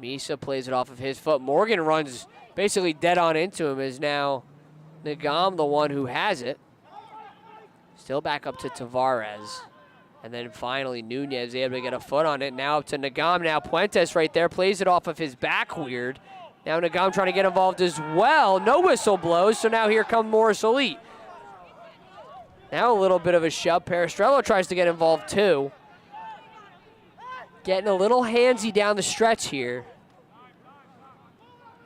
Misa plays it off of his foot. Morgan runs basically dead on into him, as now Nagam the one who has it. Still back up to Tavares. And then finally Nunez able to get a foot on it. Now up to Nagam. Now Puentes right there plays it off of his back weird. Now Nagam trying to get involved as well. No whistle blows, so now here come Morris Elite. Now a little bit of a shove. Perestrello tries to get involved too. Getting a little handsy down the stretch here.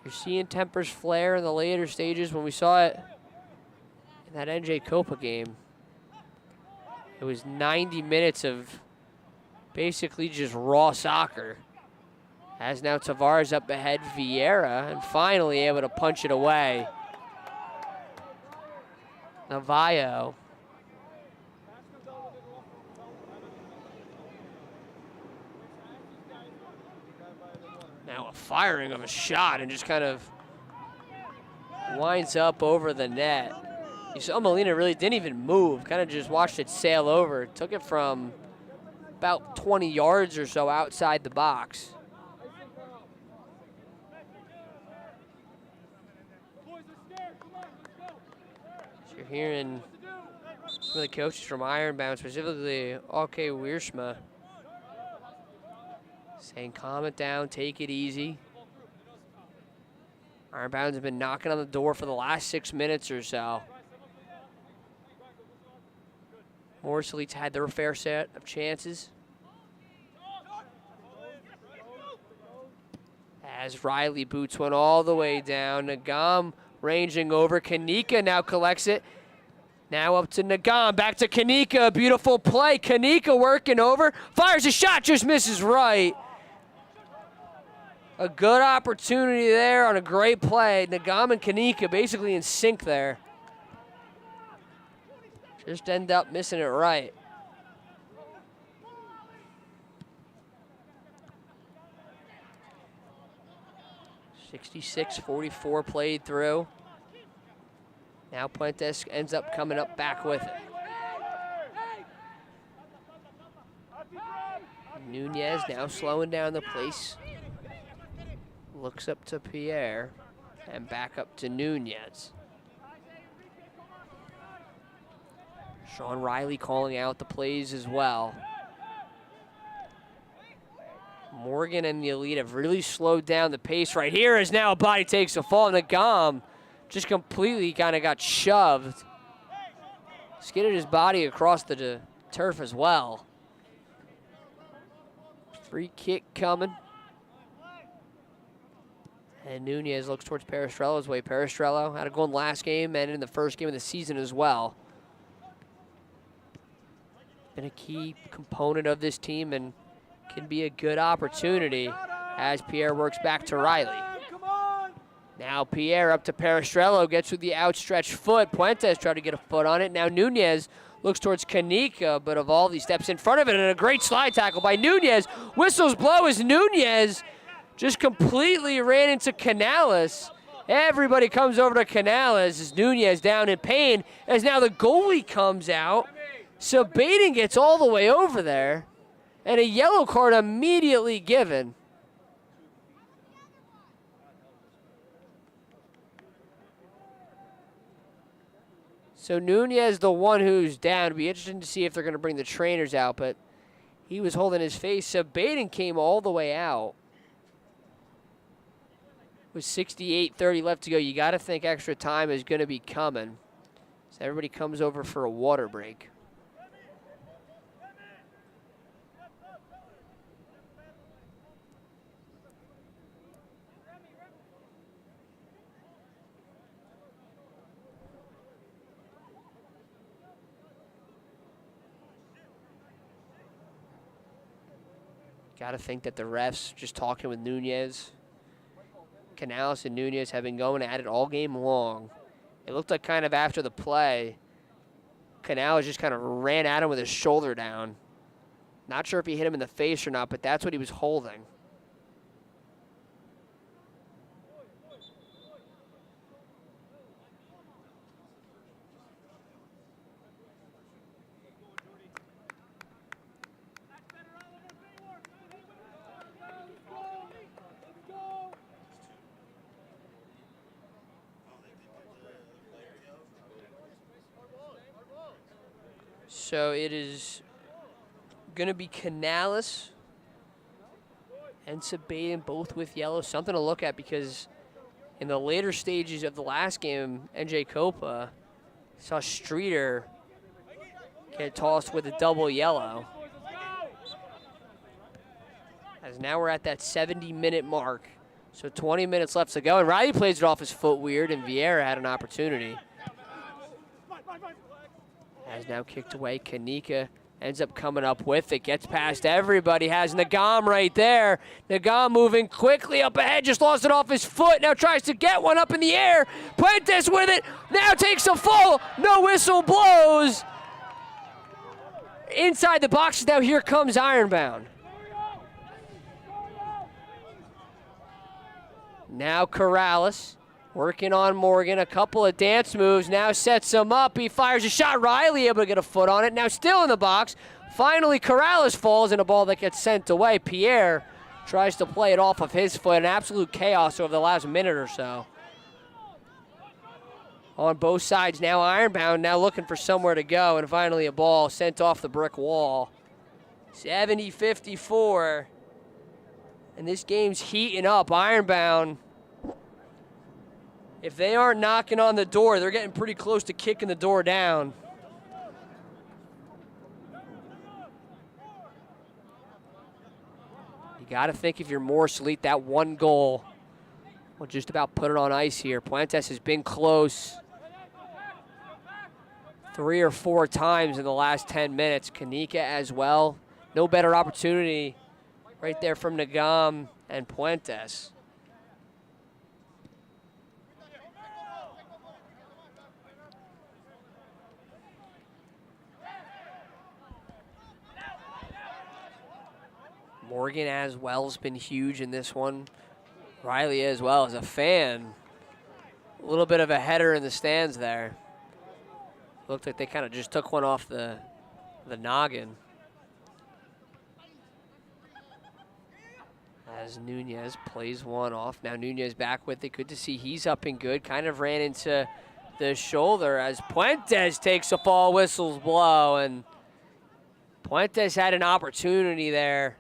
You're seeing tempers flare in the later stages. When we saw it in that NJ Copa game, it was 90 minutes of basically just raw soccer. As now Tavares up ahead, Vieira, and finally able to punch it away. Navajo. Now a firing of a shot and just kind of winds up over the net. You saw Molina really didn't even move, kind of just watched it sail over. Took it from about 20 yards or so outside the box. So you're hearing some of the coaches from Ironbound, specifically Alke Wiersma, saying calm it down, take it easy. Ironbound's have been knocking on the door for the last 6 minutes or so. Morris Elite's had their fair set of chances. As Riley boots one all the way down. Nagam ranging over. Kanika now collects it. Now up to Nagam. Back to Kanika. Beautiful play. Kanika working over. Fires a shot. Just misses right. A good opportunity there on a great play. Nagam and Kanika basically in sync there. Just end up missing it right. (66-44) played through. Now Puentes ends up coming up back with it. Nunez now slowing down the pace. Looks up to Pierre and back up to Nunez. Sean Riley calling out the plays as well. Morgan and the Elite have really slowed down the pace right here, as now a body takes a fall. Nagam just completely kind of got shoved. Skidded his body across the turf as well. Free kick coming. And Nunez looks towards Perestrello's way. Perestrello had a goal in the last game and in the first game of the season as well. been a key component of this team and can be a good opportunity as Pierre works back to Riley. Now Pierre up to Perestrello, gets with the outstretched foot. Puentes tried to get a foot on it. Now Nunez looks towards Kanika, but Evaldi steps in front of it, and a great slide tackle by Nunez. Whistles blow as Nunez just completely ran into Canales. Everybody comes over to Canales as Nunez down in pain, as now the goalie comes out. Sabaden gets all the way over there, and a yellow card immediately given. So Nunez, the one who's down. It'll be interesting to see if they're going to bring the trainers out, but he was holding his face. Sabaden came all the way out. With 68:30 left to go, you got to think extra time is going to be coming. So everybody comes over for a water break. Got to think that the refs just talking with Nunez. Canales and Nunez have been going at it all game long. It looked like kind of after the play, Canales just kind of ran at him with his shoulder down. Not sure if he hit him in the face or not, but that's what he was holding. So it is going to be Canales and Sabaden both with yellow. Something to look at because in the later stages of the last game, NJ Copa saw Streeter get tossed with a double yellow. As now we're at that 70-minute mark. So 20 minutes left to go. And Riley plays it off his foot weird, and Vieira had an opportunity. Has now kicked away. Kanika ends up coming up with it. Gets past everybody. Has Nagam right there. Nagam moving quickly up ahead. Just lost it off his foot. Now tries to get one up in the air. Puentes with it. Now takes a fall. No whistle blows. Inside the box. Now here comes Ironbound. Now Corrales. Working on Morgan, a couple of dance moves, now sets him up. He fires a shot. Riley able to get a foot on it. Now still in the box. Finally, Corrales falls in a ball that gets sent away. Pierre tries to play it off of his foot. An absolute chaos over the last minute or so. On both sides now, Ironbound now looking for somewhere to go. And finally a ball sent off the brick wall. 70-54. And this game's heating up. Ironbound, if they aren't knocking on the door, they're getting pretty close to kicking the door down. You got to think if you're Morse Elite, that one goal will just about put it on ice here. Puentes has been close 3 or 4 times in the last 10 minutes. Kanika as well. No better opportunity right there from Nagam and Puentes. Morgan as well has been huge in this one. Riley as well as a fan. A little bit of a header in the stands there. Looked like they kind of just took one off the noggin. As Nunez plays one off. Now Nunez back with it. Good to see he's up and good. Kind of ran into the shoulder as Puentes takes a fall, whistles blow, and Puentes had an opportunity there.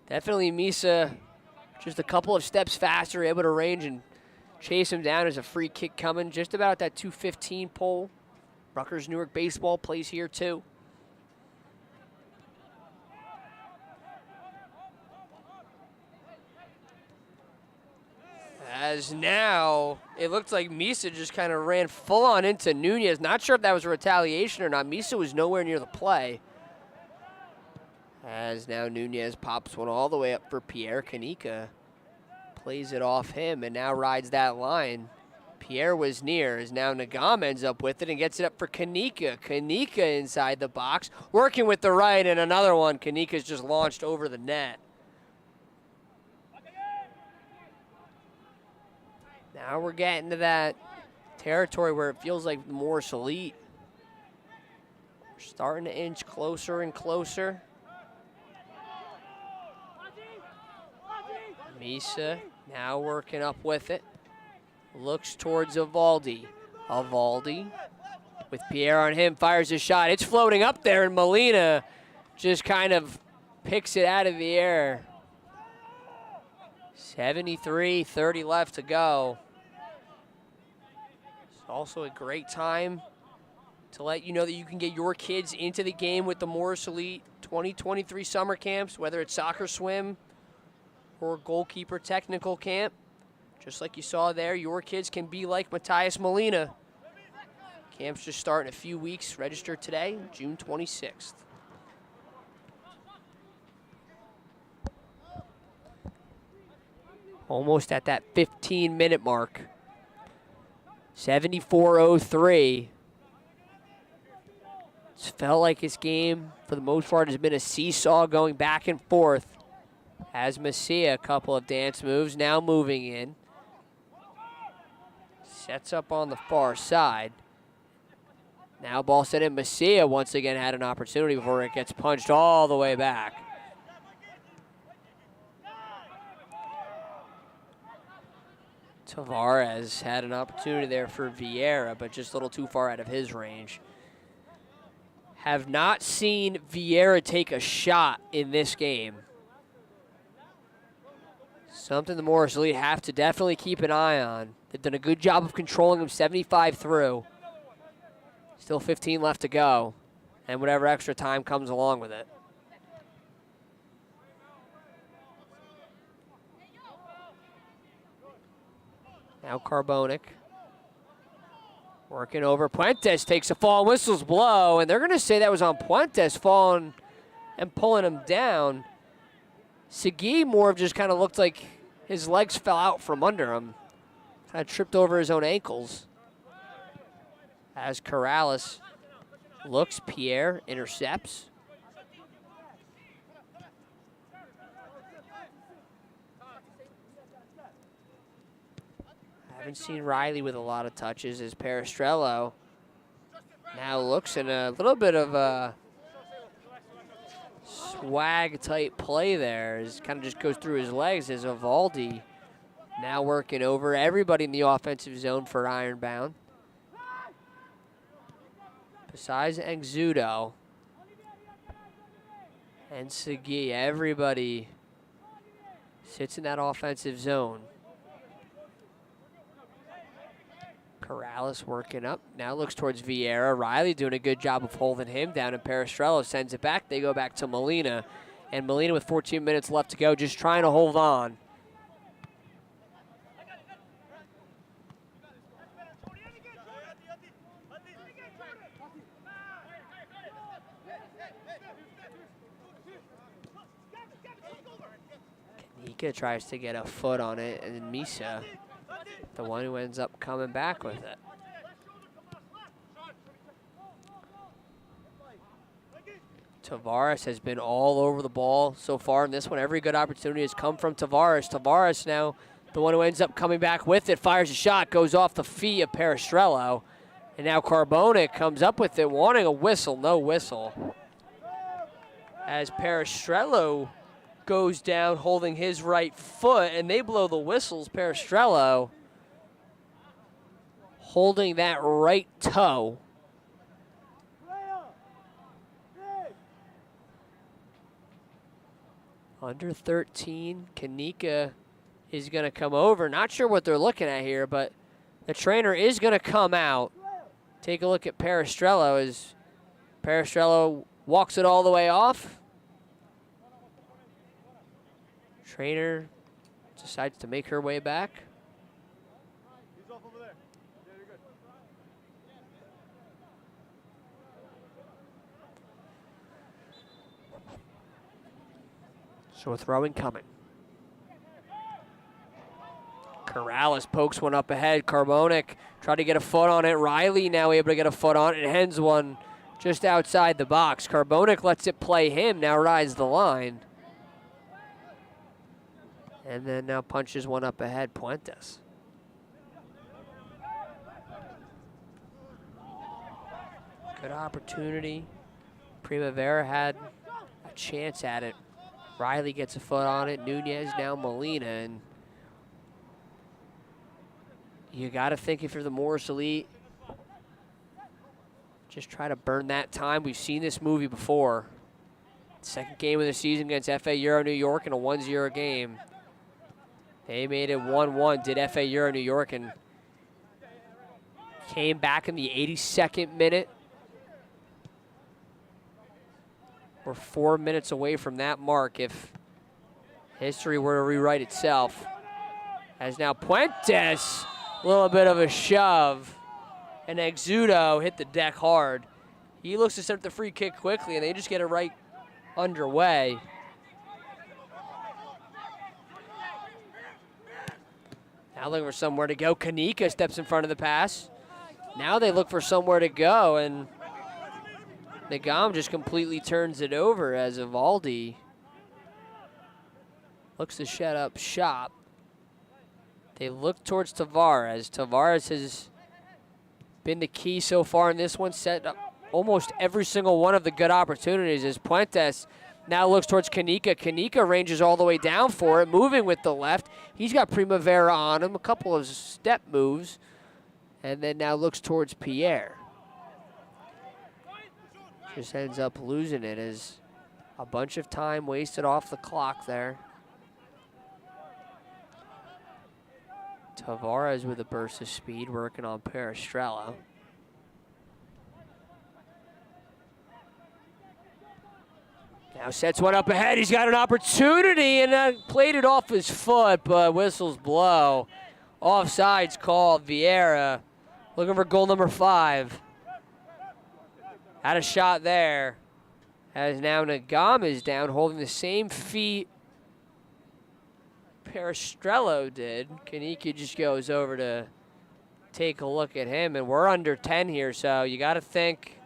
Definitely Misa just a couple of steps faster, able to range and chase him down as a free kick coming. Just about that 2:15 pole. Rutgers Newark baseball plays here too. as as now it looked like Misa just kind of ran full on into Nunez. Not sure if that was a retaliation or not. Misa was nowhere near the play. As now Nunez pops one all the way up for Pierre. Kanika plays it off him and now rides that line. Pierre was near, as now Nagam ends up with it and gets it up for Kanika. Kanika inside the box, working with the right, and another one. Kanika's just launched over the net. Now we're getting to that territory where it feels like the Morris Elite. We're starting to inch closer and closer. Misa now working up with it. Looks towards Evaldi. Evaldi with Pierre on him, fires a shot. It's floating up there, and Molina just kind of picks it out of the air. 73-30 left to go. It's also a great time to let you know that you can get your kids into the game with the Morris Elite 2023 summer camps, whether it's soccer, swim, or goalkeeper technical camp. Just like you saw there, your kids can be like Matthias Molina. Camp's just start in a few weeks. Register today, June 26th. Almost at that 15-minute mark. 74-03. It's felt like this game, for the most part, has been a seesaw going back and forth. As Messia, a couple of dance moves, now moving in. Sets up on the far side. Now ball sent in. Messia once again had an opportunity before it gets punched all the way back. Tavares had an opportunity there for Vieira, but just a little too far out of his range. Have not seen Vieira take a shot in this game. Something the Morris Elite have to definitely keep an eye on. They've done a good job of controlling him 75 through. Still 15 left to go, and whatever extra time comes along with it. Now Carbonic working over. Puentes takes a fall, whistles blow, and they're going to say that was on Puentes falling and pulling him down. Segui more of just kind of looked like his legs fell out from under him. Kind of tripped over his own ankles. As Corrales looks, Pierre intercepts. Haven't seen Riley with a lot of touches as Peristrello now looks in a little bit of a swag type play there. As kind of just goes through his legs as Evaldi now working over everybody in the offensive zone for Ironbound. Besides Engzudo and Segui, everybody sits in that offensive zone. Corrales working up, now looks towards Vieira. Riley doing a good job of holding him down, and Peristrello sends it back. They go back to Molina, and Molina with 14 minutes left to go, just trying to hold on. Kanika tries to get a foot on it, and then Misa, the one who ends up coming back with it. Tavares has been all over the ball so far in this one. Every good opportunity has come from Tavares. Tavares now, the one who ends up coming back with it, fires a shot, goes off the feet of Peristrello. And now Carbonic comes up with it, wanting a whistle, no whistle. As Peristrello goes down holding his right foot, and they blow the whistles. Peristrello holding that right toe. Under 13, Kanika is going to come over. Not sure what they're looking at here, but the trainer is going to come out. Take a look at Peristrello as Peristrello walks it all the way off. Trainer decides to make her way back. So a throwing coming. Corrales pokes one up ahead. Carbonic tried to get a foot on it. Riley now able to get a foot on it and hends one just outside the box. Carbonic lets it play him, now rides the line. And then now punches one up ahead, Puentes. Good opportunity. Primavera had a chance at it. Riley gets a foot on it. Nunez, now Molina. And you got to think if you're the Morris Elite, just try to burn that time. We've seen this movie before. Second game of the season against FA Euro New York in a 1-0 game. They made it 1-1, did FA Euro New York, and came back in the 82nd minute. We're 4 minutes away from that mark if history were to rewrite itself. As now Puentes, a little bit of a shove, and Exudo hit the deck hard. He looks to set up the free kick quickly, and they just get it right underway. Now looking for somewhere to go. Kanika steps in front of the pass. Now they look for somewhere to go, and Nagam just completely turns it over as Evaldi looks to shut up shop. They look towards Tavares. Tavares has been the key so far in this one, set up almost every single one of the good opportunities as Puentes now looks towards Kanika. Kanika ranges all the way down for it, moving with the left. He's got Primavera on him, a couple of step moves, and then now looks towards Pierre. Just ends up losing it as a bunch of time wasted off the clock there. Tavares with a burst of speed, working on Perestrello. Now sets one up ahead. He's got an opportunity and played it off his foot, but whistles blow. Offsides called. Vieira looking for goal number 5. Had a shot there. As now Nagam is down, holding the same feet Perestrello did. Kanika just goes over to take a look at him, and we're under 10 here, so you got to think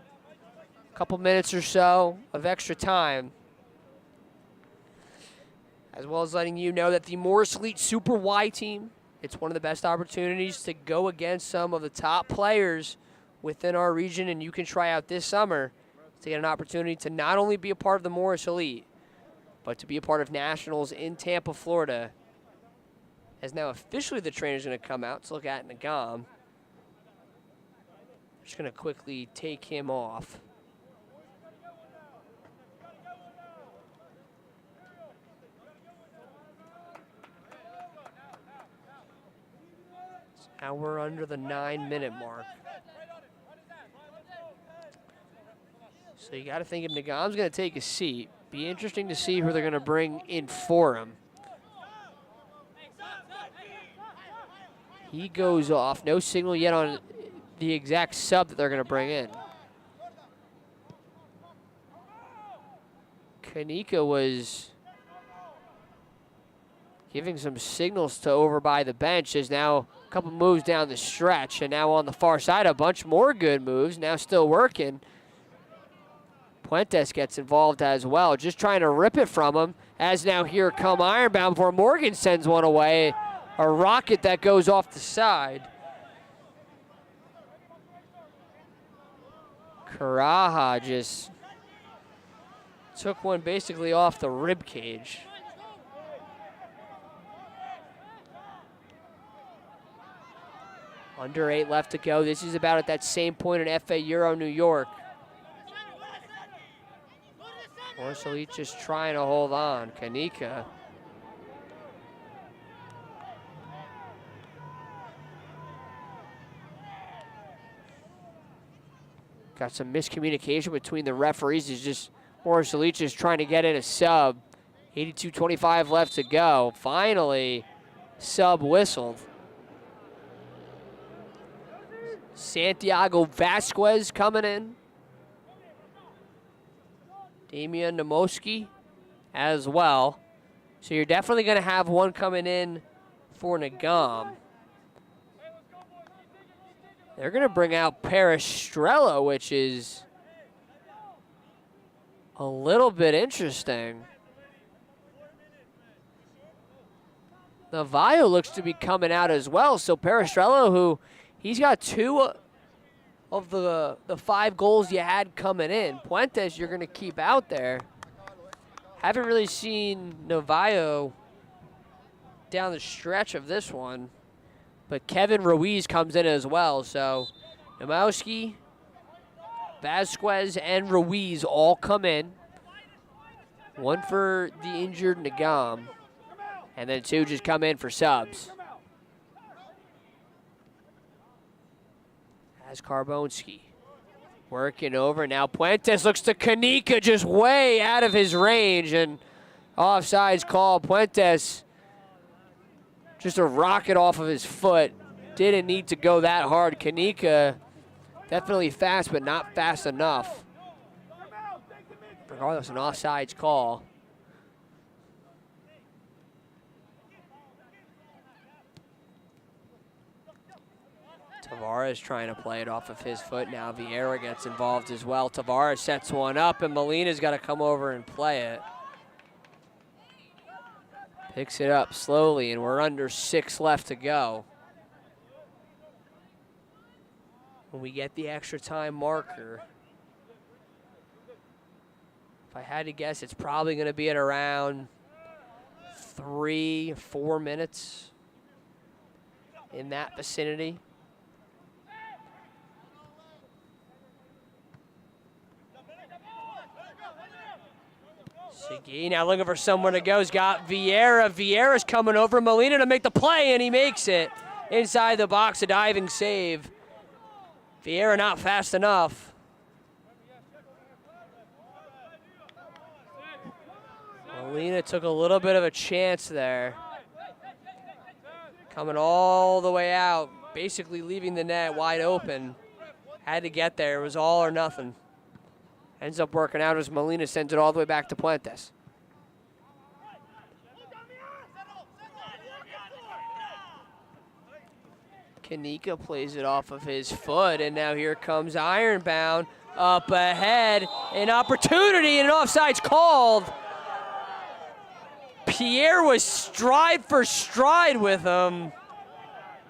a couple minutes or so of extra time. As well as letting you know that the Morris Elite Super Y team, it's one of the best opportunities to go against some of the top players within our region, and you can try out this summer to get an opportunity to not only be a part of the Morris Elite, but to be a part of nationals in Tampa, Florida. As now officially the trainer's going to come out to look at Nagam. Just going to quickly take him off. So now we're under the 9-minute mark. So you got to think if Nagam's going to take a seat, be interesting to see who they're going to bring in for him. He goes off. No signal yet on the exact sub that they're going to bring in. Kanika was giving some signals to over by the bench. There's now a couple moves down the stretch, and now on the far side, a bunch more good moves. Now still working. Puentes gets involved as well, just trying to rip it from him. As now here come Ironbound before Morgan sends one away. A rocket that goes off the side. Karaha just took one basically off the rib cage. Under 8 left to go. This is about at that same point in FA Euro New York. Morris Elite just trying to hold on. Kanika. Got some miscommunication between the referees. Is just Morris Elite just trying to get in a sub. 82:25 left to go. Finally, sub whistled. Santiago Vasquez coming in. Damian Namoski as well. So you're definitely going to have one coming in for Nagam. They're going to bring out Peristrello, which is a little bit interesting. Navajo looks to be coming out as well. So Peristrello, who he's got 2 of the 5 goals you had coming in. Puentes, you're going to keep out there. Haven't really seen Navajo down the stretch of this one. But Kevin Ruiz comes in as well. So Namowski, Vasquez, and Ruiz all come in. 1 for the injured Nagam. And then 2 just come in for subs. As Karbonski working over. Now Puentes looks to Kanika, just way out of his range. And offsides call. Puentes just a rocket off of his foot. Didn't need to go that hard. Kanika definitely fast, but not fast enough. Regardless, an offsides call. Tavares trying to play it off of his foot. Now Vieira gets involved as well. Tavares sets one up, and Molina's got to come over and play it. Picks it up slowly, and we're under 6 left to go. When we get the extra time marker, if I had to guess, it's probably going to be at around 3-4 minutes in that vicinity. Segui now looking for someone to go. He's got Vieira. Vieira's coming over. Molina to make the play, and he makes it. Inside the box, a diving save. Vieira not fast enough. Molina took a little bit of a chance there. Coming all the way out, basically leaving the net wide open. Had to get there. It was all or nothing. Ends up working out as Molina sends it all the way back to Puentes. Kanika plays it off of his foot, and now here comes Ironbound up ahead. An opportunity, and an offside's called. Pierre was stride for stride with him,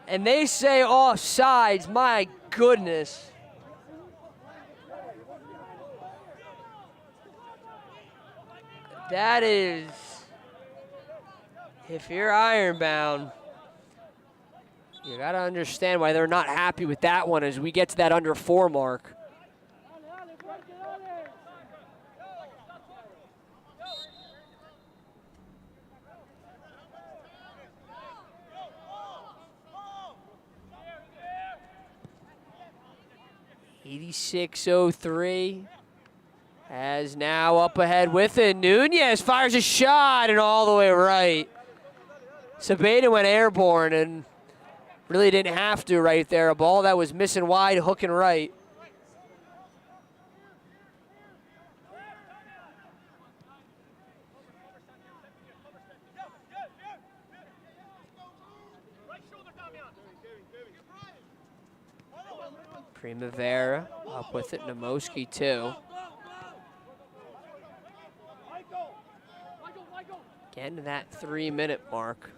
and they say offsides. My goodness. That is, if you're Ironbound, you got to understand why they're not happy with that one as we get to that under 4 mark. $86.03. As now up ahead with it. Nunez fires a shot and all the way right. Sabeda went airborne and really didn't have to right there. A ball that was missing wide, hooking right. Primavera up with it. Namoski too. Getting to that 3-minute mark.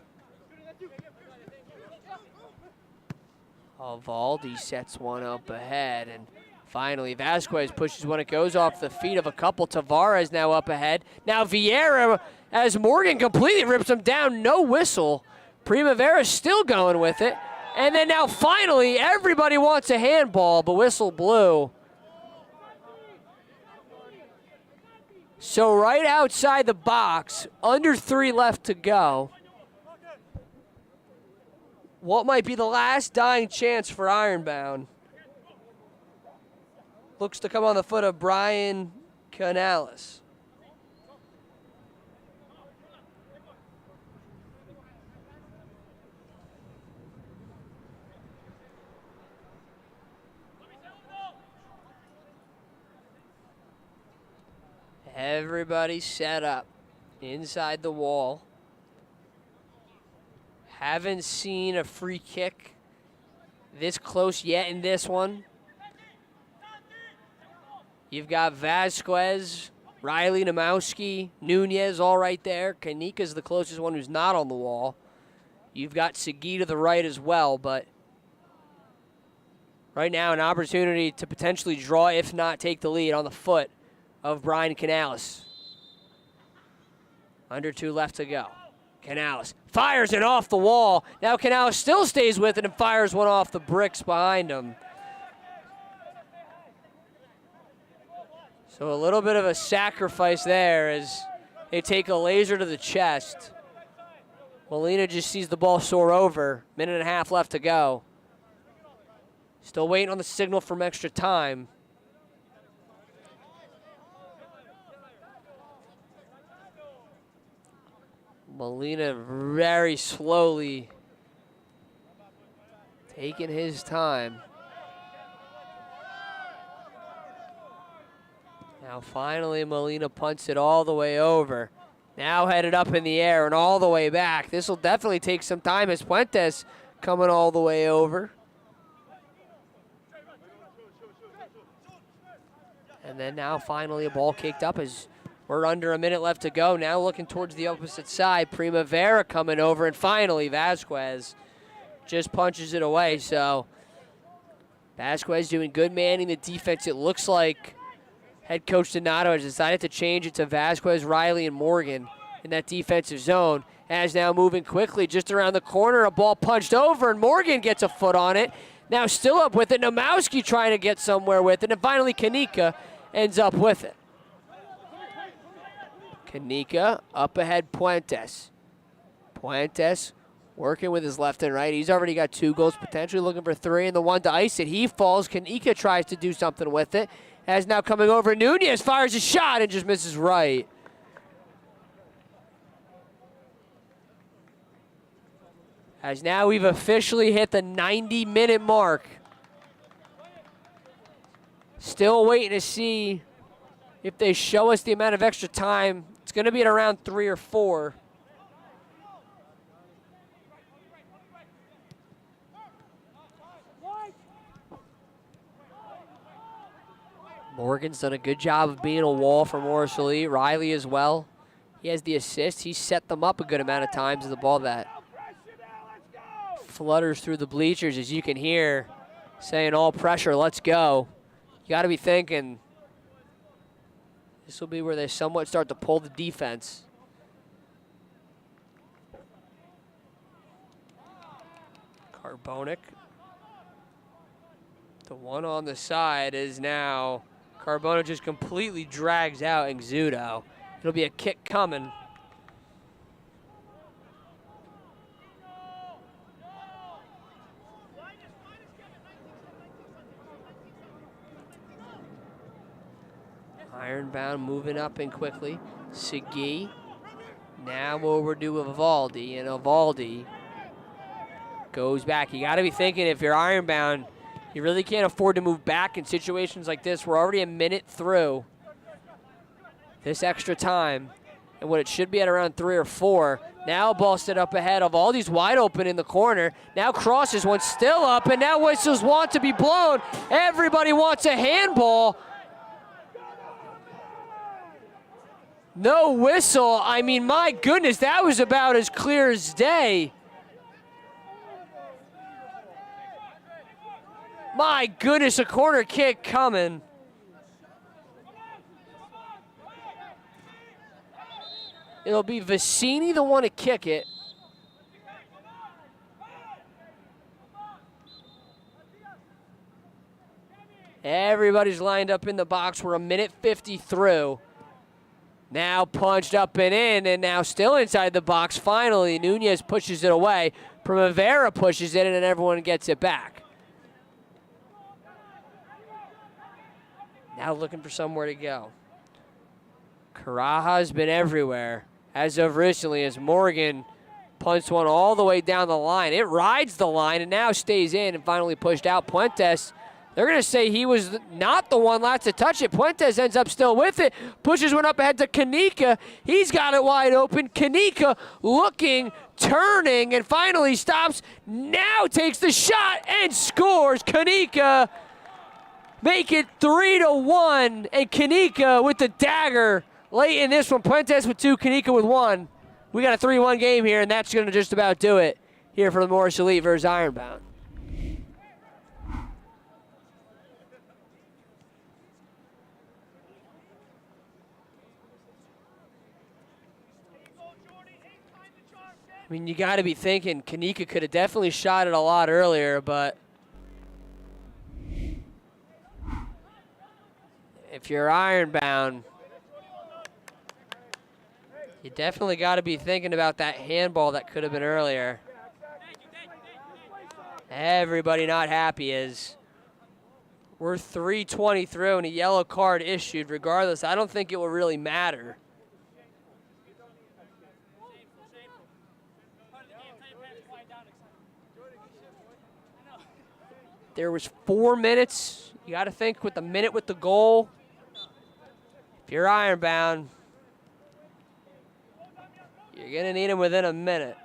Valdi sets one up ahead, and finally Vasquez pushes one. It goes off the feet of a couple. Tavares now up ahead. Now Vieira, as Morgan completely rips him down, no whistle. Primavera still going with it. And then now finally everybody wants a handball, but whistle blew. So right outside the box, under 3 left to go. What might be the last dying chance for Ironbound? Looks to come on the foot of Brian Canales. Everybody set up inside the wall. Haven't seen a free kick this close yet in this one. You've got Vasquez, Riley, Namowski, Nunez all right there. Kanika's the closest one who's not on the wall. You've got Segui to the right as well, but right now an opportunity to potentially draw, if not take the lead, on the foot of Brian Canales. Under 2 left to go. Canales fires it off the wall. Now Canales still stays with it and fires one off the bricks behind him. So a little bit of a sacrifice there as they take a laser to the chest. Molina just sees the ball soar over. Minute and a half left to go. Still waiting on the signal from extra time. Molina very slowly taking his time. Now finally Molina punts it all the way over. Now headed up in the air and all the way back. This will definitely take some time as Puentes coming all the way over. And then now finally a ball kicked up as we're under a minute left to go. Now looking towards the opposite side. Primavera coming over, and finally Vasquez just punches it away. So Vasquez doing good manning the defense. It looks like head coach Donato has decided to change it to Vasquez, Riley, and Morgan in that defensive zone. As now moving quickly just around the corner, a ball punched over, and Morgan gets a foot on it. Now still up with it. Namowski trying to get somewhere with it, and finally Kanika ends up with it. Kanika up ahead Puentes. Puentes working with his left and right. He's already got 2 goals, potentially looking for 3, and the one to ice it. He falls. Kanika tries to do something with it. As now coming over, Nunez fires a shot and just misses right. As now we've officially hit the 90-minute mark. Still waiting to see if they show us the amount of extra time. It's going to be at around 3 or 4. Morgan's done a good job of being a wall for Morris Elite. Riley as well. He has the assist. He's set them up a good amount of times. The ball that flutters through the bleachers, as you can hear, saying all pressure, let's go. You got to be thinking this will be where they somewhat start to pull the defense. Carbonic. The one on the side is now Carbona just completely drags out Exudo. It'll be a kick coming. Ironbound moving up and quickly. Segui. Now over to Evaldi, and Evaldi goes back. You got to be thinking, if you're Ironbound, you really can't afford to move back in situations like this. We're already a minute through this extra time, and what it should be at around 3 or 4. Now a ball set up ahead. Evaldi's wide open in the corner. Now crosses one still up, and now whistles want to be blown. Everybody wants a handball. No whistle. I mean, my goodness, that was about as clear as day. My goodness, a corner kick coming. It'll be Vicini the one to kick it. Everybody's lined up in the box. We're a minute 50 through. Now punched up and in, and now still inside the box. Finally, Nunez pushes it away. Primavera pushes it, and then everyone gets it back. Now looking for somewhere to go. Caraja's been everywhere as of recently, as Morgan punched one all the way down the line. It rides the line and now stays in and finally pushed out. Puentes They're going to say he was not the one last to touch it. Puentes ends up still with it. Pushes one up ahead to Kanika. He's got it wide open. Kanika looking, turning, and finally stops. Now takes the shot and scores. Kanika make it 3-1. And Kanika with the dagger late in this one. Puentes with 2, Kanika with 1. We got a 3-1 game here, and that's going to just about do it here for the Morris Elite versus Ironbound. I mean, you got to be thinking Kanika could have definitely shot it a lot earlier, but if you're Ironbound, you definitely got to be thinking about that handball that could have been earlier. Everybody not happy as we're 3:20 through and a yellow card issued. Regardless, I don't think it will really matter. There was 4 minutes. You got to think with the minute with the goal. If you're Ironbound, you're going to need him within a minute.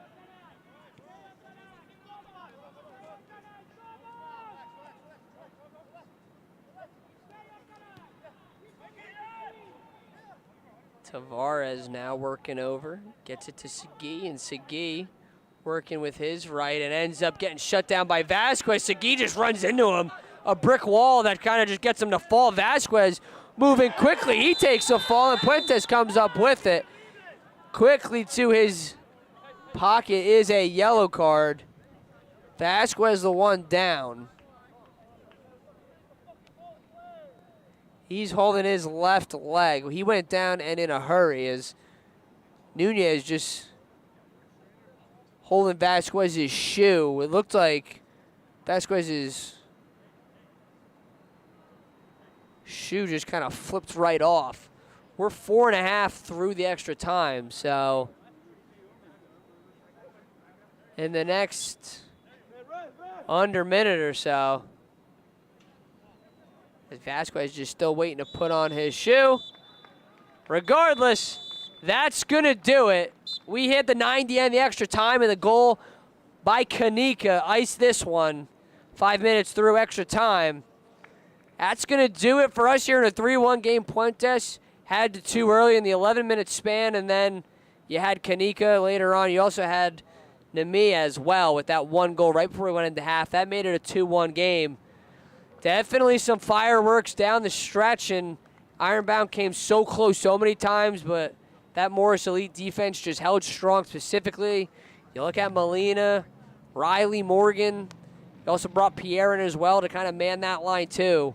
Tavares now working over. Gets it to Segui, and Segui working with his right and ends up getting shut down by Vasquez. Segui just runs into him. A brick wall that kind of just gets him to fall. Vasquez moving quickly. He takes a fall, and Puentes comes up with it. Quickly to his pocket is a yellow card. Vasquez the one down. He's holding his left leg. He went down and in a hurry as Nunez just holding Vasquez's shoe. It looked like Vasquez's shoe just kind of flipped right off. We're 4.5 through the extra time, so in the next under minute or so, Vasquez just still waiting to put on his shoe. Regardless, that's going to do it. We hit the 90 and the extra time, and the goal by Kanika iced this one 5 minutes through extra time. That's going to do it for us here in a 3-1 game. Puentes had the 2 early in the 11-minute span, and then you had Kanika later on. You also had Nemi as well with that 1 goal right before we went into half. That made it a 2-1 game. Definitely some fireworks down the stretch, and Ironbound came so close so many times, but that Morris Elite defense just held strong specifically. You look at Molina, Riley, Morgan. You also brought Pierre in as well to kind of man that line too.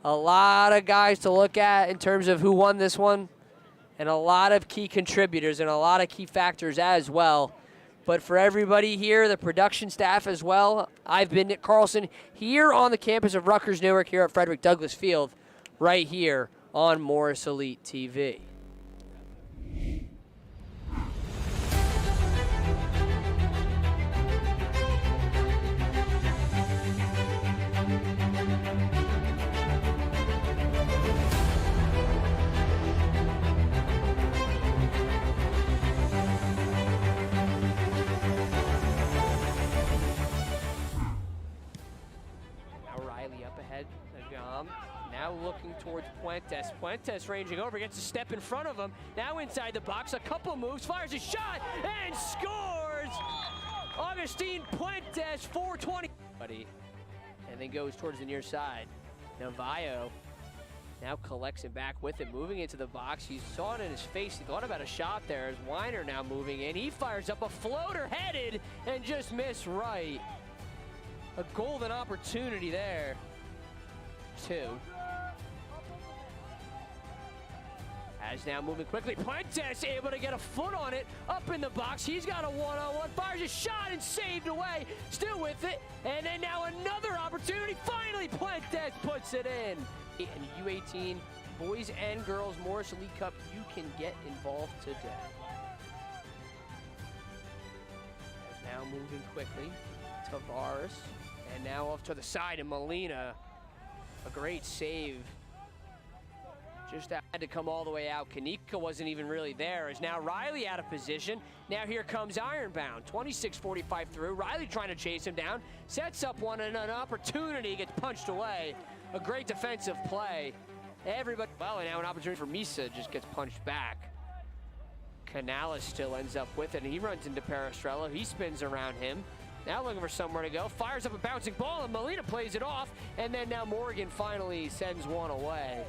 A lot of guys to look at in terms of who won this one, and a lot of key contributors and a lot of key factors as well. But for everybody here, the production staff as well, I've been Nick Carlson here on the campus of Rutgers Newark here at Frederick Douglass Field, right here on Morris Elite TV. Now looking towards Puentes. Puentes ranging over, gets a step in front of him. Now inside the box, a couple moves, fires a shot, and scores! Augustine Puentes, 420. And then goes towards the near side. Navajo now collects it back with it, moving into the box. He saw it in his face. He thought about a shot there as Weiner now moving in. He fires up a floater headed and just missed right. A golden opportunity there. 2. As now moving quickly, Puentes able to get a foot on it, up in the box. He's got a one-on-one, fires a shot and saved away, still with it. And then now another opportunity, finally Puentes puts it in. And U18 Boys and Girls Morris Elite Cup, you can get involved today. As now moving quickly, Tavares, and now off to the side, and Molina A great save. Just had to come all the way out. Kanika wasn't even really there. As now Riley out of position. Now here comes Ironbound. 26:45 through. Riley trying to chase him down. Sets up one and an opportunity. Gets punched away. A great defensive play. Everybody, well, and now an opportunity for Misa, just gets punched back. Canales still ends up with it, and he runs into Peristrello. He spins around him. Now looking for somewhere to go. Fires up a bouncing ball, and Molina plays it off. And then now Morgan finally sends one away.